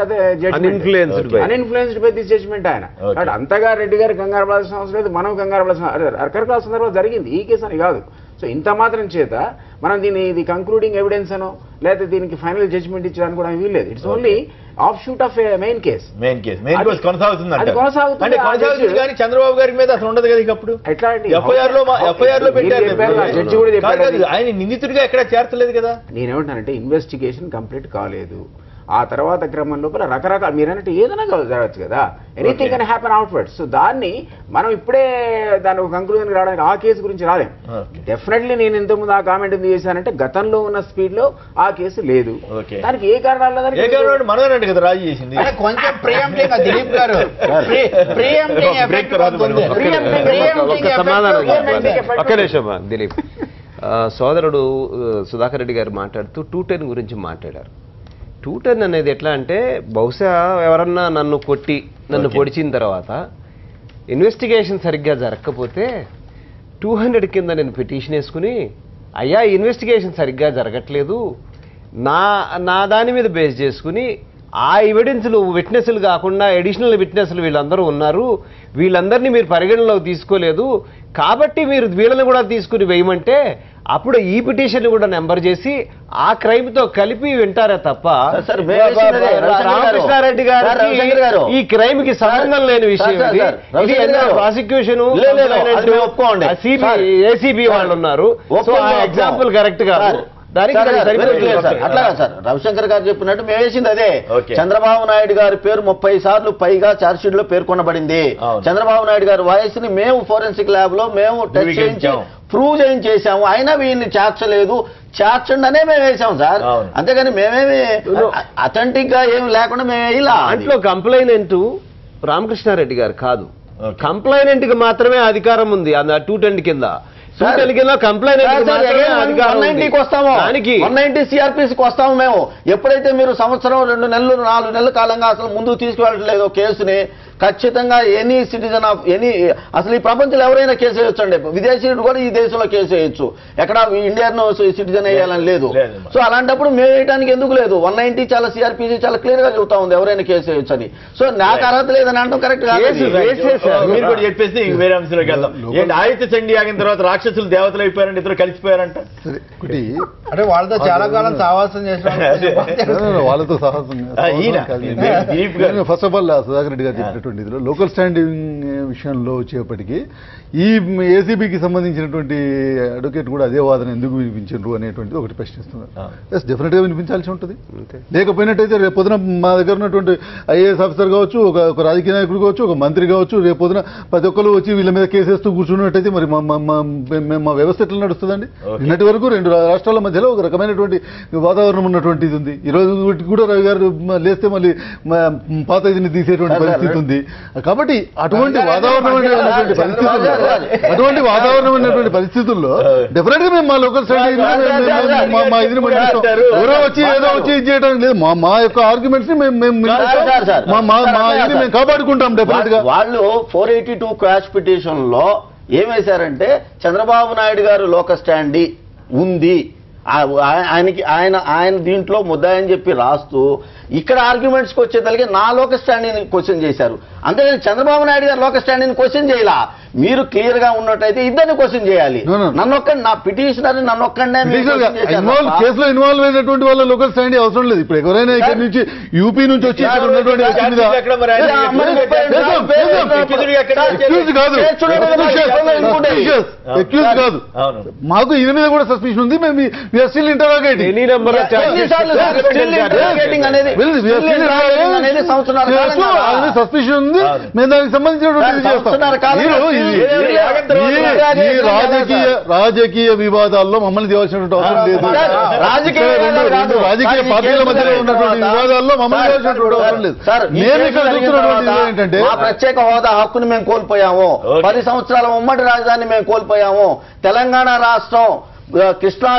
uninfluenced by this judgement ఆయన. కాబట్టి అంతగా రెడ్డి గారు కంగారు పడాల్సిన అవసరం లేదు, మనం కంగారు పడాల్సిన రకరకాల సందర్భాలు జరిగింది, ఈ కేసు అని కాదు. సో ఇంత మాత్రం చేత మనం ఇది కంక్లూడింగ్ ఎవిడెన్స్ అనో లేకపోతే దీనికి ఫైనల్ జడ్జ్మెంట్ ఇచ్చడానికి కూడా వీల్లేదు. It's only of shoot of main case. కొనసాగుతుంది చంద్రబాబు గారి మీద అసలు ఉండదు కదా ఇప్పుడు. ఎట్లా ఎఫ్ఐఆర్ లో జడ్జి కూడా చెప్పారు ఆయన నిందితుడిగా ఎక్కడ చేర్చలేదు కదా. నేనేమంటానంటే ఇన్వెస్టిగేషన్ కంప్లీట్ కాలేదు, ఆ తర్వాత క్రమం లోపల రకరకాల మీరన్నట్టు ఏదైనా జరగచ్చు కదా, anything can happen outward. So దాన్ని మనం ఇప్పుడే దాని ఒక కంక్లూజన్ రావడానికి ఆ కేసు గురించి రాలేం. డెఫినెట్లీ నేను ఇంతకుముందు ఆ కామెంట్ ఎందుకు చేశానంటే గతంలో ఉన్న స్పీడ్ లో ఆ కేసు లేదు, దానికి ఏ కారణాలు మనోనండి కదా రాజీ చేసింది. కొంచెం ప్రియంప్టింగ్ దిలీప్ గారు ఒక్క నిమిషం దిలీప్. సోదరుడు సుధాకర్ రెడ్డి గారు మాట్లాడుతూ 210 గురించి మాట్లాడారు. 210 అనేది ఎట్లా అంటే బహుశా ఎవరన్నా నన్ను కొట్టి నన్ను పొడిచిన తర్వాత ఇన్వెస్టిగేషన్ సరిగ్గా జరగకపోతే 200 కింద నేను పిటిషన్ వేసుకుని అయ్యా ఇన్వెస్టిగేషన్ సరిగ్గా జరగట్లేదు నా దాని మీద బేస్ చేసుకుని ఆ ఎవిడెన్స్లు విట్నెస్లు కాకుండా అడిషనల్ విట్నెస్లు వీళ్ళందరూ ఉన్నారు, వీళ్ళందరినీ మీరు పరిగణలోకి తీసుకోలేదు కాబట్టి మీరు వీళ్ళని కూడా తీసుకుని వేయమంటే అప్పుడు ఈ పిటిషన్ కూడా నెంబర్ చేసి ఆ క్రైమ్ తో కలిపి వింటారే తప్ప రామకృష్ణారెడ్డి గారు ఈ క్రైమ్ కి సంబంధం లేని విషయం. ఇది ప్రాసిక్యూషన్ ఏసీబీ వాళ్ళు ఉన్నారు. సో ఆ ఎగ్జాంపుల్ కరెక్ట్ కాదు. అట్లా సార్ రవిశంకర్ గారు చెప్పినట్టు మేము వేసింది అదే. చంద్రబాబు నాయుడు గారి పేరు 30 సార్లు పైగా ఛార్జ్ షీట్ లో పేర్కొనబడింది. చంద్రబాబు నాయుడు గారి వయసుని మేము ఫోరెన్సిక్ ల్యాబ్ లో మేము టెస్ట్ చేయించి ప్రూవ్ చేయించేసాము, అయినా వీళ్ళని చేర్చలేదు, చేర్చండి అనే మేము వేసాం సార్. అంతేగాని మేమేమి అథెంటిక్ గా ఏమి లేకుండా మేము ఇలా దాంట్లో కంప్లైనెంట్ రామకృష్ణారెడ్డి గారు కాదు, కంప్లైనెంట్ కి మాత్రమే అధికారం ఉంది 210 కింద. 210 కింద కంప్లైంట్ 190కి వస్తాము, 190 సిఆర్పిసికి వస్తాము మేము. ఎప్పుడైతే మీరు సంవత్సరం 2 నెలలు 4 నెలల కాలంగా అసలు ముందుకు తీసుకువెళ్ళట్లేదు కేసుని, ఖచ్చితంగా ఎనీ సిటిజన్ ఆఫ్ అసలు ఈ ప్రపంచంలో ఎవరైనా కేసు వేయొచ్చు అండి, విదేశీయుడు కూడా ఈ దేశంలో కేసు వేయొచ్చు, ఎక్కడ ఇండియన్ సిటిజన్ వేయాలని లేదు. సో అలాంటప్పుడు మేము వేయడానికి ఎందుకు లేదు? 190 చాలా సిఆర్పిసి చాలా క్లియర్ గా చెబుతా ఉంది ఎవరైనా కేసు వేయొచ్చు అని. సో నాకు అర్హత లేదని అనడం కరెక్ట్ కాదు. మీరు కూడా చెప్పేసి వేరే అంశంలోకి వెళ్దాం. ఏంటి ఆయుధ చండీ ఆగిన తర్వాత రాక్షసులు దేవతలు అయిపోయారంటే ఇద్దరు కలిసిపోయారంట. అంటే వాళ్ళతో చాలా కాలం సావాసం చేసిన వాళ్ళతో సాహసం. First of all Sudhakar Reddy గారు చెప్పినట్టు లోకల్ స్టాండింగ్ విషయంలో వచ్చేప్పటికీ ఈ ఏసీబీకి సంబంధించినటువంటి అడ్వకేట్ కూడా అదే వాదన ఎందుకు వినిపించారు అనేటువంటిది ఒకటి ప్రశ్నిస్తున్నారు. ఎస్ డెఫినెట్ గా వినిపించాల్సి ఉంటుంది. లేకపోయినట్టయితే రేపు పొద్దున మా దగ్గర ఉన్నటువంటి ఐఏఎస్ ఆఫీసర్ కావచ్చు, ఒక రాజకీయ నాయకుడు కావచ్చు, ఒక మంత్రి కావచ్చు, రేపు పొద్దున ప్రతి ఒక్కరు వచ్చి వీళ్ళ మీద కేసేస్తూ కూర్చున్నట్టయితే మరి మా వ్యవస్థ ఎట్లా నడుస్తుందండి? నిన్నటి వరకు 2 రాష్ట్రాల మధ్యలో ఒక రకమైనటువంటి వాతావరణం ఉన్నటువంటిది ఉంది. ఈ రోజు కూడా రవి గారు లేస్తే మళ్ళీ పాత ఇదిని తీసేటువంటి పరిస్థితి ఉంది. కాబట్టి అటువంటి వాతావరణమైనటువంటి పరిస్థితుల్లో డెఫినెట్ గా మేము మా లోకల్ స్టాండింగ్ మా ఇదిని ఎవరో వచ్చి ఏదో వచ్చి ఇది చేయడానికి లేదు. మా యొక్క ఆర్గ్యుమెంట్స్ ని మేము కాపాడుకుంటాం. డెఫినెట్ గా వాళ్ళు 482 క్వాష్ పిటిషన్ లో ఏం వేశారంటే చంద్రబాబు నాయుడు గారు లోకల్ స్టాండీ ఉంది, ఆయన దీంట్లో ముద్దాయని చెప్పి రాస్తూ ఇక్కడ ఆర్గ్యుమెంట్స్కి వచ్చేతలకి నా లోకల్ స్టాండింగ్ క్వశ్చన్ చేశారు. అంతేగాని చంద్రబాబు నాయుడు గారు లోకల్ స్టాండింగ్ క్వశ్చన్ చేయాల. మీరు క్లియర్ గా ఉన్నట్టయితే ఇద్దరిని క్వశ్చన్ చేయాలి. నన్నొక్కండి, నా పిటిషనర్ నన్నొక్కండి. కేసులో ఇన్వాల్వ్ అయినటువంటి వాళ్ళ లోకల్ స్టాండింగ్ అవసరం లేదు. ఇప్పుడు ఎవరైనా ఇక్కడ నుంచి యూపీ నుంచి వచ్చి ఇక్కడ ఉన్నటువంటి ఎక్యూజ్ కాదు, మాకు ఈయన మీద కూడా సస్పిషన్ ఉంది. మేము స్టిల్ ఇంటరాగేటింగ్ సస్పిషన్ ఉంది. మేము దానికి సంబంధించినటువంటి రాజకీయ వివాదాల్లో మమ్మల్ని తేవాల్సినటువంటి అవసరం లేదు. రాజకీయ పార్టీల మధ్యలో ఉన్నటువంటి వివాదాల్లో మమ్మల్ని తేవాల్సినటువంటి అవసరం లేదు. మేము ఇక్కడ చూస్తున్నటువంటి ఏంటంటే ప్రత్యేక హోదా హక్కుని మేము కోల్పోయాము, 10 సంవత్సరాల ఉమ్మడి రాజధాని మేము కోల్పోయాము, తెలంగాణ రాష్ట్రం కృష్ణా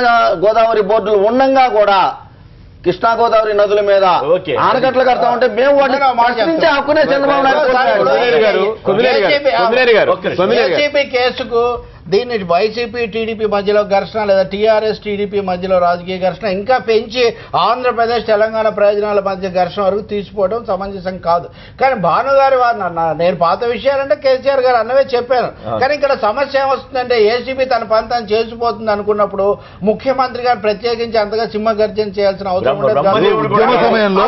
గోదావరి బోర్డులు ఉండంగా కూడా కృష్ణా గోదావరి నదుల మీద ఆనకట్లు కడతా ఉంటే మేము వాటిని ప్రశ్నించే హక్కునే చంద్రబాబు నాయుడు కేసుకు దీన్ని వైసీపీ టీడీపీ మధ్యలో ఘర్షణ లేదా టీఆర్ఎస్ టీడీపీ మధ్యలో రాజకీయ ఘర్షణ ఇంకా పెంచి ఆంధ్రప్రదేశ్ తెలంగాణ ప్రయోజనాల మధ్య ఘర్షణ వరకు తీసుకోవడం సమంజసం కాదు. కానీ భానుగారి నేను పాత విషయాలంటే కేసీఆర్ గారు అన్నవే చెప్పాను. కానీ ఇక్కడ సమస్య ఏమొస్తుందంటే ఏసీబీ తన పని తాను చేసిపోతుంది అనుకున్నప్పుడు ముఖ్యమంత్రి గారు ప్రత్యేకించి అంతగా సింహగర్జన చేయాల్సిన అవసరం ఉండదు. ఉద్యమ సమయంలో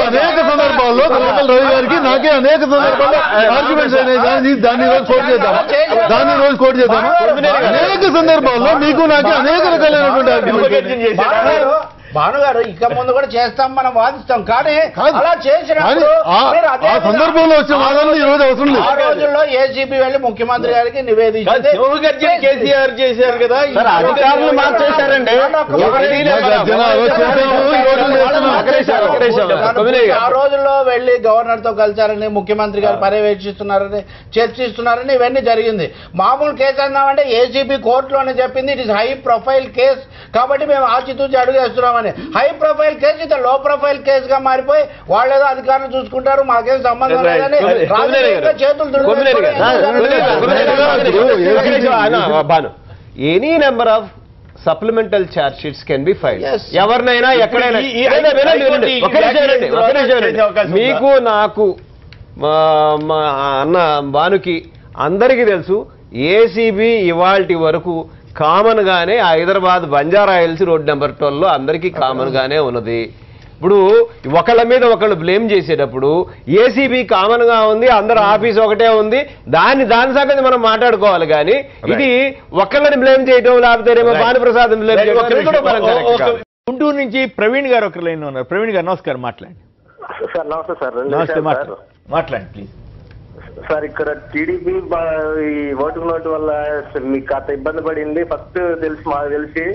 అనేక సందర్భాల్లో రవి గారికి నాకే అనేక సందర్భాల్లో ఆర్గ్యుమెంట్స్ దాన్ని కోట్ చేద్దామా, దాన్ని రోజు కోట్ చేద్దామా? అనేక సందర్భాల్లో మీకు నాకే అనేక రకాలైనటువంటి ఆర్గ్యుమెంట్స్ భానుగారు ఇక ముందు కూడా చేస్తాం, మనం వాదిస్తాం. కానీ అలా చేసినప్పుడు సందర్భంలో వచ్చిన వాదనలు ఈ రోజు అవసరం లేదు. ఆ రోజుల్లో ఏసీబీ వెళ్ళి ముఖ్యమంత్రి గారికి నివేదించింది. కేసీఆర్ చేశారు కదా, అధికారులు మార్చేశారండి. ఆ రోజుల్లో వెళ్ళి గవర్నర్ తో కలిశారని, ముఖ్యమంత్రి గారు పర్యవేక్షిస్తున్నారని, చర్చిస్తున్నారని ఇవన్నీ జరిగింది. మామూలు కేసు అన్నామంటే ఏసీబీ కోర్టులోనే చెప్పింది it is high profile case, కాబట్టి మేము ఆచితూచి అడుగేస్తున్నామని. హై ప్రొఫైల్ కేసు ఇది లో ప్రొఫైల్ కేసుగా మారిపోయి వాళ్ళేదో అధికారులు చూసుకుంటారు, మాకేం సంబంధం లేదని రాజకీయంగా చేతులు any number of supplemental charge sheets can be file. ఎవరినైనా ఎక్కడైనా మీకు నాకు మా అన్న భానుకి అందరికీ తెలుసు, ఏసీబీ ఇవాల్టి వరకు కామన్ గానే Hyderabad Banjara hills road number 12లో అందరికీ కామన్ గానే ఉన్నది. ఇప్పుడు ఒకళ్ళ మీద ఒకళ్ళు బ్లేమ్ చేసేటప్పుడు ఏసీబీ కామన్ గా ఉంది, అందరు ఆఫీస్ ఒకటే ఉంది, దాని సంగతి మనం మాట్లాడుకోవాలి. కానీ ఇది ఒకళ్ళని బ్లేమ్ చేయటం, లేకపోతే భానుప్రసాద్ బ్లేమ్ చేయడం. గుంటూరు నుంచి ప్రవీణ్ గారు ఒక లైన్ ఉన్నారు. ప్రవీణ్ గారు నమస్కారం, మాట్లాడండి. సార్ నమస్తే సార్. నమస్తే, మాట్లాడండి ప్లీజ్. సార్ ఇక్కడ టీడీపీ ఈ ఓటు నోటు వల్ల మీకు కాస్త ఇబ్బంది పడింది. ఫస్ట్ మాకు తెలిసి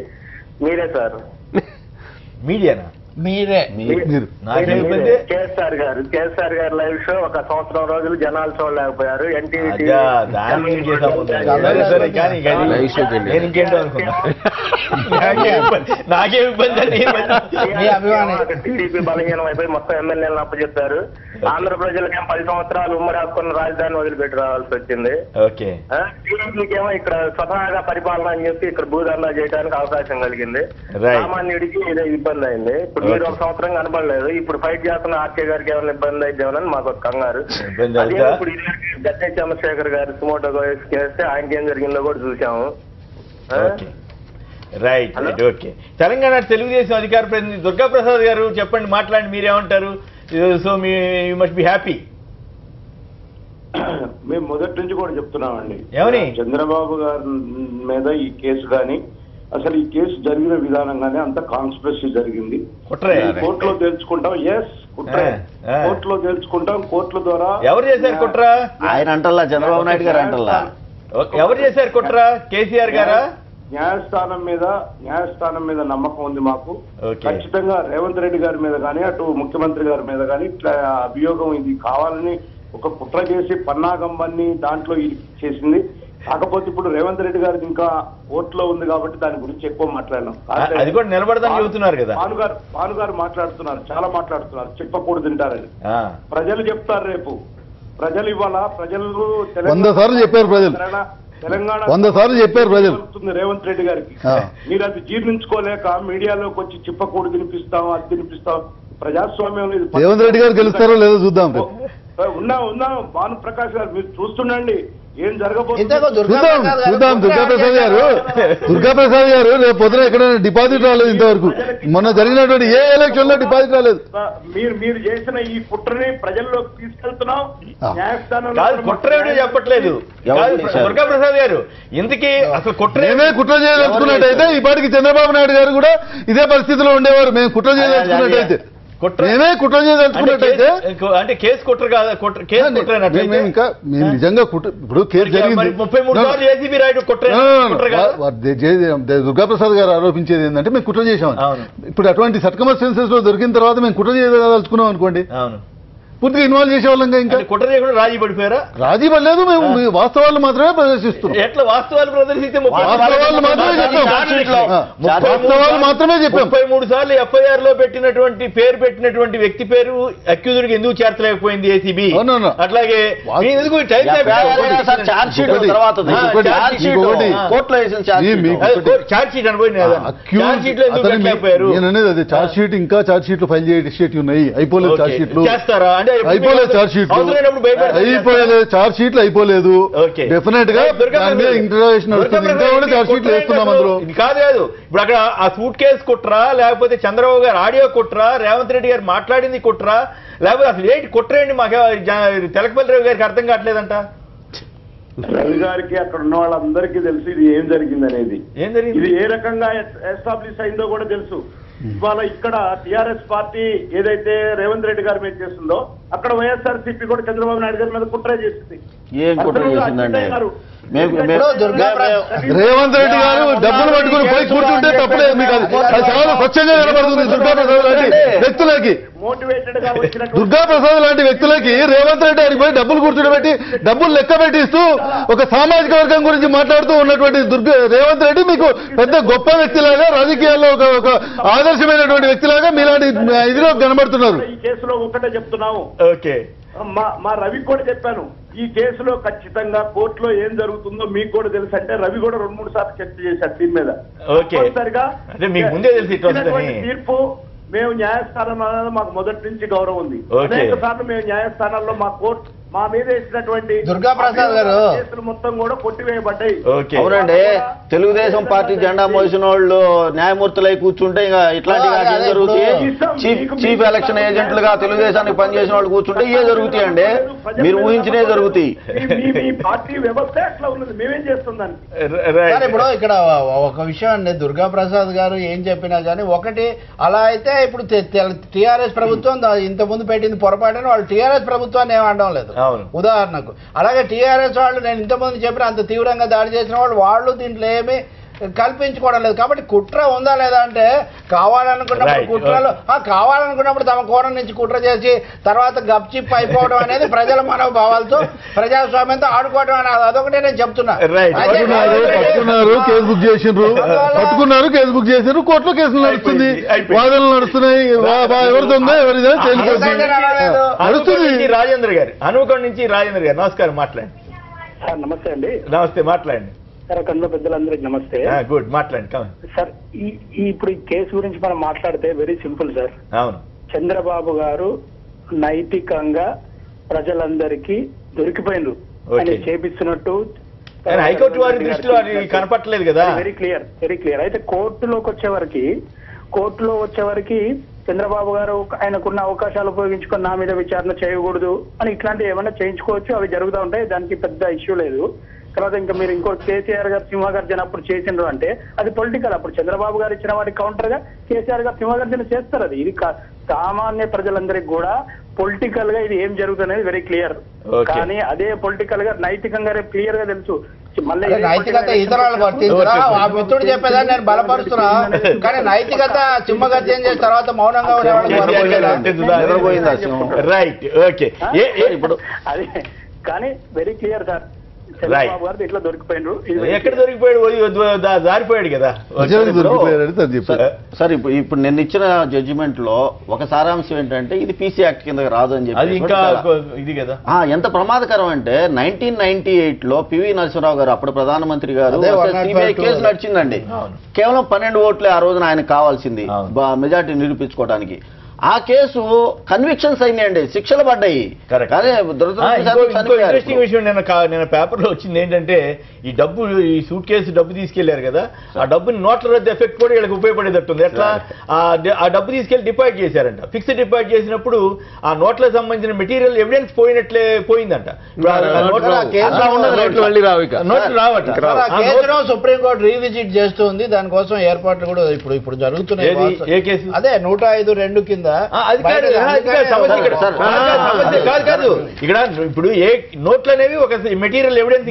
మీరే సార్. మీడియానా? మీరే. కేఎస్ఆర్ గారు లైవ్ షో ఒక సంవత్సరం రోజులు జనాలు చూడలేకపోయారు. ఎన్టీవీ ఇంకేంటో అనుకున్నా, నాకే ఇబ్బంది. టీడీపీ బలహీనం అయిపోయి మొత్తం ఎమ్మెల్యేలను అప్పచెప్పారు. ఆంధ్ర ప్రజలకేం 10 సంవత్సరాలు ఉమ్మడి హక్కున్న రాజధాని వదిలిపెట్టి రావాల్సి వచ్చింది. టీడీపీకేమో ఇక్కడ స్వతహాగా పరిపాలన అని చెప్పి ఇక్కడ భూదందా చేయడానికి అవకాశం కలిగింది. సామాన్యుడికి ఇబ్బంది అయింది. ఇప్పుడు మీరు ఒక సంవత్సరం కనపడలేదు, ఇప్పుడు ఫైట్ చేస్తున్న ఆర్కే గారికి ఏమైనా ఇబ్బంది అయిద్దామని మాకు ఒక కంగారు. ఇప్పుడు గద్దె చంద్రశేఖర్ గారు సుమోటో చేస్తే ఆయనకి ఏం జరిగిందో కూడా చూసాము. Right right okay. Telangana Telugu Desam అధికార ప్రతినిధి దుర్గా ప్రసాద్ గారు చెప్పండి, మాట్లాడి మీరేమంటారు? So you must be happy. మేము మొదటి నుంచి కూడా చెప్తున్నామండి, ఏమని చంద్రబాబు గారి మీద ఈ కేసు కానీ అసలు ఈ కేసు జరిగిన విధానంగానే అంత కాన్స్పిరసీ జరిగింది. కోర్టులో తెలుసుకుంటాం. ఎస్, కుట్రే. కోర్టులో తెలుసుకుంటాం. కోర్టుల ద్వారా ఎవరు చేశారు కుట్ర? ఆయన అంటల్లా, చంద్రబాబు నాయుడు గారు అంటల్లా. ఎవరు చేశారు కుట్ర? కేసీఆర్ గారా? న్యాయస్థానం మీద నమ్మకం ఉంది మాకు. ఖచ్చితంగా రేవంత్ రెడ్డి గారి మీద కానీ, అటు ముఖ్యమంత్రి గారి మీద కానీ ఇట్లా అభియోగం ఇది కావాలని ఒక కుట్ర చేసి పన్నాగంబన్ని దాంట్లో ఇది చేసింది. కాకపోతే ఇప్పుడు రేవంత్ రెడ్డి గారికి ఇంకా కోర్టులో ఉంది కాబట్టి దాని గురించి ఎక్కువ మాట్లాడినాం. అది కూడా నిలబడదని చెబుతున్నారు కదా. భానుగారు మాట్లాడుతున్నారు, చాలా మాట్లాడుతున్నారు, చెప్పకూడదు తింటారని. ప్రజలు చెప్తారు రేపు. ప్రజలు ఇవాళ ప్రజలు 100 సార్లు చెప్పారు. తెలంగాణ 100 సార్లు చెప్పారు ప్రజలు రేవంత్ రెడ్డి గారికి. మీరు అది జీర్ణించుకోలేక మీడియాలోకి వచ్చి చెప్పకూడదు తినిపిస్తాం, అది తినిపిస్తాం. ప్రజాస్వామ్యం రేవంత్ రెడ్డి గారు గెలుస్తారో లేదో చూద్దాం. ఉన్నాం భాను ప్రకాష్ గారు, మీరు చూస్తుండండి ఏం జరగబోతుంది. చూద్దాం. దుర్గాప్రసాద్ గారు రేపు పొద్దున ఎక్కడైనా డిపాజిట్ రాలేదు ఇంతవరకు. మొన్న జరిగినటువంటి ఏ ఎలక్షన్ లో డిపాజిట్ రాలేదు. మీరు చేసిన ఈ కుట్రని ప్రజల్లోకి తీసుకెళ్తున్నాం. కుట్ర చెప్పట్లేదు దుర్గాప్రసాద్ గారు. ఇంతకీ అసలు మేమే కుట్ర చేయదలుచుకున్నట్టయితే ఈ పాటికి చంద్రబాబు నాయుడు గారు కూడా ఇదే పరిస్థితిలో ఉండేవారు. మేము కుట్ర చేయదలుచుకున్నట్టయితే మేమే కుట్ర చేయదలుచుకున్నట్టయితే అంటే కేసు కుట్ర కాదు, మేము ఇంకా మేము నిజంగా ఇప్పుడు కేసు జరిగింది. దుర్గాప్రసాద్ గారు ఆరోపించేది ఏంటంటే మేము కుట్ర చేశామని. ఇప్పుడు అటువంటి సర్కమస్టెన్సెస్ లో దొరికిన తర్వాత మేము కుట్ర చేయదలుచుకున్నాం అనుకోండి, పూర్తిగా ఇన్వాల్వ్ చేసేవాళ్ళం. ఇంకా కుట్ర చేయకుండా రాజీ పడిపోయారా? రాజీ పడలేదు. మేము వాస్తవాలు మాత్రమే ప్రదర్శిస్తున్నాం. ఎట్లా వాస్తవాలు ప్రదర్శిస్తే? వాస్తవాలు మాత్రమే చెప్పాం. 33 సార్లు ఎఫ్ఐఆర్ లో పెట్టినటువంటి వ్యక్తి పేరు అక్యూజ్డ్ ఎందుకు చేర్చలేకపోయింది ఏసీబీ? అట్లాగే ఛార్జ్ షీట్ అనుకోండి, ఛార్జ్ షీట్ ఇంకా ఛార్జ్ షీట్లు ఫైల్ చేసేటి ఉన్నాయి. అయిపోలేదు ఛార్జ్ షీట్లు. చేస్తారా? అయిపోలేదు ఛార్జ్ షీట్లు, ఛార్జ్ షీట్లు అయిపోలేదు. డెఫినెట్ గా ఇంటరాక్షన్ ఇంకా కూడా ఛార్జ్ షీట్లు వేస్తున్నాం అందులో. కాదు ఇప్పుడు అక్కడ ఆ సూట్ కేసు కుట్రా, లేకపోతే చంద్రబాబు గారు ఆడియో కుట్రా, రేవంత్ రెడ్డి గారు మాట్లాడింది కుట్రా, లేకపోతే అసలు ఏంటి కుట్ర ఏంటి? మాకు తెలకపల్లి రావు గారికి అర్థం కావట్లేదంట. రవి గారికి అక్కడ ఉన్న వాళ్ళందరికీ తెలుసు ఇది ఏం జరిగింది అనేది. ఇది ఏ రకంగా ఎస్టాబ్లిష్ అయిందో కూడా తెలుసు. ఇవాళ ఇక్కడ టిఆర్ఎస్ పార్టీ ఏదైతే రేవంత్ రెడ్డి గారి మీద చేస్తుందో అక్కడ వైఎస్ఆర్సీపీ కూడా చంద్రబాబు నాయుడు గారి మీద కుట్ర చేసింది. ఏం కుట్ర చేసిందండి? రేవంత్ రెడ్డి గారు డబ్బులు పట్టుకుని పోయి కూర్చుంటే తప్పలేదు, మీకు అది చాలా స్వచ్ఛంగా కనబడుతుంది. దుర్గాప్రసాద్ లాంటి వ్యక్తులకి దుర్గాప్రసాద్ లాంటి వ్యక్తులకి రేవంత్ రెడ్డి గారికి పోయి డబ్బులు కూర్చుండబెట్టి డబ్బులు లెక్క పెట్టిస్తూ ఒక సామాజిక వర్గం గురించి మాట్లాడుతూ ఉన్నటువంటి రేవంత్ రెడ్డి మీకు పెద్ద గొప్ప వ్యక్తిలాగా, రాజకీయాల్లో ఒక ఆదర్శమైనటువంటి వ్యక్తిలాగా మీలాంటి ఇదిలో కనబడుతున్నారు. ఈ కేసులో ఒకటే చెప్తున్నాము, మా రవి కూడా చెప్పాను, ఈ కేసులో ఖచ్చితంగా కోర్టులో ఏం జరుగుతుందో మీకు కూడా తెలుసు. అంటే రవి కూడా 2-3 సార్లు చర్చ చేశారు దీని మీద. తీర్పు మేము న్యాయస్థానం అనేది మాకు మొదటి నుంచి గౌరవం ఉంది. అనేక సార్లు మేము న్యాయస్థానాల్లో మా కోర్టు మా మీద వేసినటువంటి దుర్గాప్రసాద్ గారు కేసులు మొత్తం కూడా కొట్టివేయబడ్డాయి. అవునండి, తెలుగుదేశం పార్టీ జెండా మోసిన వాళ్ళు న్యాయమూర్తులై కూర్చుంటే ఇంకా ఇట్లాంటి ఏం జరుగుతాయి? చీఫ్ ఎలక్షన్ ఏజెంట్లుగా తెలుగుదేశానికి పనిచేసిన వాళ్ళు కూర్చుంటే ఇవే జరుగుతాయండి, మీరు ఊహించినే జరుగుతాయి. మీ పార్టీ వ్యవస్థ ఎట్లా ఉన్నది, మేమేం చేస్తుందని. ఇప్పుడు ఇక్కడ ఒక విషయం అండి, దుర్గాప్రసాద్ గారు ఏం చెప్పినా కానీ ఒకటి అలా అయితే ఇప్పుడు టీఆర్ఎస్ ప్రభుత్వం ఇంతకుముందు పెట్టింది పొరపాటుని వాళ్ళు టీఆర్ఎస్ ప్రభుత్వాన్ని ఏం అనడం లేదు. ఉదాహరణకు అలాగే టీఆర్ఎస్ వాళ్ళు నేను ఇంతకుముందు చెప్పిన అంత తీవ్రంగా దాడి చేసిన వాళ్ళు దీంట్లో ఏమీ కల్పించుకోవడం లేదు. కాబట్టి కుట్ర ఉందా లేదా అంటే కావాలనుకున్నప్పుడు కుట్రలు కావాలనుకున్నప్పుడు తమ కోణం నుంచి కుట్ర చేసి తర్వాత గప్చిప్ అయిపోవడం అనేది ప్రజల మనోభావాలతో ప్రజాస్వామ్యంతో ఆడుకోవడం అనేది అదొకటే నేను చెప్తున్నా. కేసు బుక్ చేసిండ్రు, పట్టుకున్నారు, కేసు బుక్ చేసారు, కోర్టులో కేసులు నడుస్తుంది, వాదనలు నడుస్తున్నాయి. ఎవరితో నడుస్తుంది? రాజేంద్ర గారు హనుమకొండ నుంచి రాజేంద్ర గారు నమస్కారం, మాట్లాడండి. నమస్తే అండి. నమస్తే, మాట్లాడండి సార్. కన్నా పెద్దలందరికీ నమస్తే. గుడ్, మాట్లాడండి సార్. ఇప్పుడు ఈ కేసు గురించి మనం మాట్లాడితే వెరీ సింపుల్ సార్. అవును, చంద్రబాబు గారు నైతికంగా ప్రజలందరికీ దొరికిపోయినరు ఆయన చేపిస్తున్నట్టు హైకోర్టు వారి దృష్టిలో అది కనపట్టలేదు కదా. Very clear. అయితే కోర్టులో వచ్చేవరకు చంద్రబాబు గారు ఆయనకున్న అవకాశాలు ఉపయోగించుకొని నా మీద విచారణ చేయకూడదు అని ఇట్లాంటివి ఏమైనా చేయించుకోవచ్చు, అవి జరుగుతూ ఉంటాయి, దానికి పెద్ద ఇష్యూ లేదు. తర్వాత ఇంకా మీరు ఇంకో కేసీఆర్ గారు సింహగర్జన అప్పుడు చేసిండ్రు అంటే అది పొలిటికల్. అప్పుడు చంద్రబాబు గారు ఇచ్చిన వారికి కౌంటర్ గా కేసీఆర్ గారు సింహగర్జన చేస్తారు. అది ఇది సామాన్య ప్రజలందరికీ కూడా పొలిటికల్ గా ఇది ఏం జరుగుతుంది వెరీ క్లియర్. కానీ అదే పొలిటికల్ గా నైతికంగా క్లియర్ గా తెలుసు. నైతికత ఇతరులు వర్తించరా ఆ మిత్రుడు చెప్పేదాన్ని నేను బలపరుస్తున్నా, కానీ నైతికత సింహగర్జన చేసిన తర్వాత మౌనంగా ఇప్పుడు అదే. కానీ వెరీ క్లియర్ సార్, చంద్రబాబు గారు ఇట్లా దొరికిపోయాడు. ఎక్కడ దొరికిపోయాడు? జారిపోయాడు కదా. సార్ ఇప్పుడు నేను ఇచ్చిన జడ్జిమెంట్ లో ఒక సారాంశం ఏంటంటే ఇది పీసీ యాక్ట్ కింద రాదు అని చెప్పి. ఇంకా ఇది కదా ఎంత ప్రమాదకరం అంటే 1998 లో పివి నరసింహరావు గారు అప్పుడు ప్రధానమంత్రి గారు సిబిఐ కేసు నడిచిందండి. కేవలం 12 ఓట్లే ఆ రోజున ఆయనకు కావాల్సింది మెజార్టీ నిరూపించుకోవడానికి. ఆ కేసు కన్విక్షన్స్ అయినాయండి, శిక్షలు పడ్డాయి. కానీ ఇంట్రెస్టింగ్ విషయం నేను పేపర్లో వచ్చింది ఏంటంటే ఈ సూట్ కేసు డబ్బు తీసుకెళ్లారు కదా, ఆ డబ్బుని నోట్ల రద్దు ఎఫెక్ట్ కూడా వీళ్ళకి ఉపయోగపడేటట్టుంది. ఎట్లా ఆ డబ్బు తీసుకెళ్లి డిపాజిట్ చేశారంట. ఫిక్స్డ్ డిపాజిట్ చేసినప్పుడు ఆ నోట్లకు సంబంధించిన మెటీరియల్ ఎవిడెన్స్ పోయిందంట. సుప్రీంకోర్టు రీవిజిట్ చేస్తుంది, దానికోసం ఏర్పాట్లు కూడా ఇప్పుడు జరుగుతున్నాయి. ఏ కేసు? అదే 105(2) కింద. అది కాదు ఇక్కడ ఇప్పుడు ఏ నోట్లు అనేవి ఒక మెటీరియల్ ఎవిడెన్స్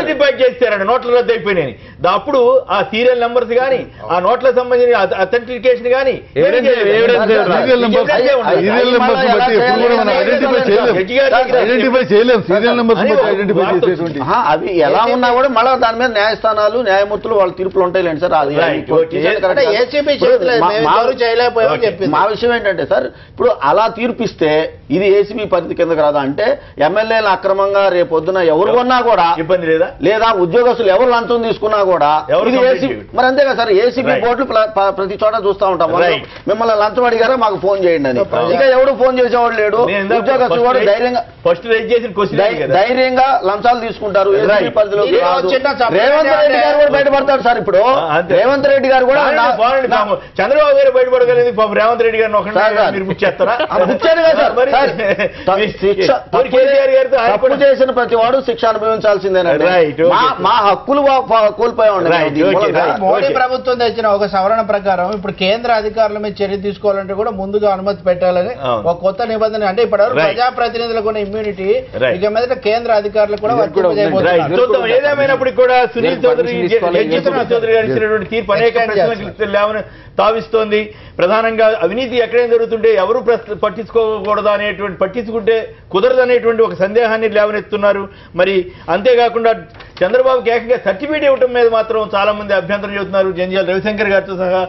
డిపాజిట్ చేస్తారండి, నోట్ల రద్దు అయిపోయినాయి. అప్పుడు ఆ సీరియల్ నెంబర్స్ కానీ ఆ నోట్లకు సంబంధించిన అథెంటికేషన్ కానీ అవి ఎలా ఉన్నా కూడా మళ్ళీ దాని మీద న్యాయస్థానాలు న్యాయమూర్తులు వాళ్ళ తీర్పులు ఉంటాయిలేండి సార్. అది మా విషయం ఏంటంటే సార్, ఇప్పుడు అలా తీర్పిస్తే ఇది ఏసీబీ పరిధి కిందకి రాదా అంటే ఎమ్మెల్యేలు అక్రమంగా రేపొద్దున ఎవరు కొన్నా కూడా ఇబ్బంది లేదా ఉద్యోగస్తులు ఎవరు లంచం తీసుకున్నా కూడా మరి అంతే కదా సార్. ఏసీబీ బోర్డులు ప్రతి చోట చూస్తా ఉంటాం. మిమ్మల్ని లంచం అడిగారా మాకు ఫోన్ చేయండి అని. ఇక ఎవడు ఫోన్ చేసేవాడు లేడు. ఉద్యోగస్తులు కూడా ధైర్యంగా లంచాలు తీసుకుంటారు. ఏసీబీ పరిధిలోకి రేవంత్ రెడ్డి గారు కూడా బయటపడతాడు సార్. ఇప్పుడు రేవంత్ రెడ్డి గారు కూడా చంద్రబాబు గారు బయటపడగలేదు, పాపం రేవంత్ రెడ్డి గారిని ఒకటి మీరు బుక్ చేస్తారా? తప్పు చేసిన ప్రతి వాడు శిక్ష అనుభవించాల్సిందేనండి. మా హక్కులు కోల్పోయామండి. మోడీ ప్రభుత్వం తెచ్చిన ఒక సవరణ ప్రకారం ఇప్పుడు కేంద్ర అధికారుల మీద చర్య తీసుకోవాలంటే కూడా ముందుగా అనుమతి పెట్టాలని ఒక కొత్త నిబంధన. అంటే ఇప్పటివరకు ప్రజాప్రతినిధులకు ఉన్న ఇమ్యూనిటీ ఇక మీద కేంద్ర అధికారులకు కూడా వర్తింపజేయబోతున్నారు. ఏదేమైనప్పటికీ కూడా సునీల్ చౌదరి చౌదరి గారు ఇచ్చినటువంటి తీర్పు అనేక ప్రశ్నలు లేవని తావిస్తోంది. ప్రధానంగా అవినీతి ఎక్కడైనా జరుగుతుంటే ఎవరు పట్టించుకోకూడదు అనేటువంటి, పట్టించుకుంటే కుదరదు అనేటువంటి ఒక సందేహాన్ని లేవనెత్తున్నారు. మరి అంతేకాకుండా చంద్రబాబుకి ఏకంగా సర్టిఫికేట్ ఇవ్వడం మీద మాత్రం చాలా మంది అభ్యంతరం చెబుతున్నారు. జంధ్యాల రవిశంకర్ గారితో సహా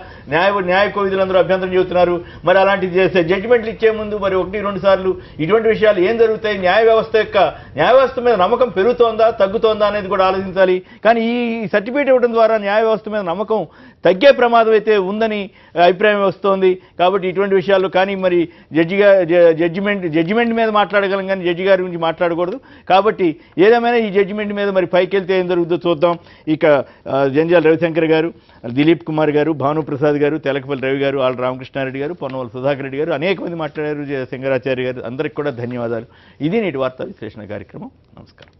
న్యాయ కోవిదులందరూ అభ్యంతరం చెబుతున్నారు. మరి అలాంటి జడ్జిమెంట్లు ఇచ్చే ముందు మరి 1-2 సార్లు ఇటువంటి విషయాలు ఏం జరుగుతాయి, న్యాయ వ్యవస్థ మీద నమ్మకం పెరుగుతోందా తగ్గుతోందా అనేది కూడా ఆలోచించాలి. కానీ ఈ సర్టిఫికేట్ ఇవ్వడం ద్వారా న్యాయ వ్యవస్థ మీద నమ్మకం తగ్గే ప్రమాదం అయితే ఉందని అభిప్రాయం వస్తోంది. కాబట్టి ఇటువంటి విషయాల్లో కానీ మరి జడ్జిమెంట్ మీద మాట్లాడగలం కానీ జడ్జి గారి గురించి మాట్లాడకూడదు. కాబట్టి ఏదేమైనా ఈ జడ్జిమెంట్ మీద మరి పైకి వెళ్తే ఏం జరుగుతుందో చూద్దాం. ఇక జంధ్యాల రవిశంకర్ గారు, దిలీప్ కుమార్ గారు, భానుప్రసాద్ గారు, తెలకపల్లి రవి గారు, ఆళ్ళ రామకృష్ణారెడ్డి గారు, పొన్నవల సుధాకర్ రెడ్డి గారు, అనేక మంది మాట్లాడారు. సింగరాచార్య గారు, అందరికి కూడా ధన్యవాదాలు. ఇది నేటి వార్తా విశ్లేషణ కార్యక్రమం. నమస్కారం.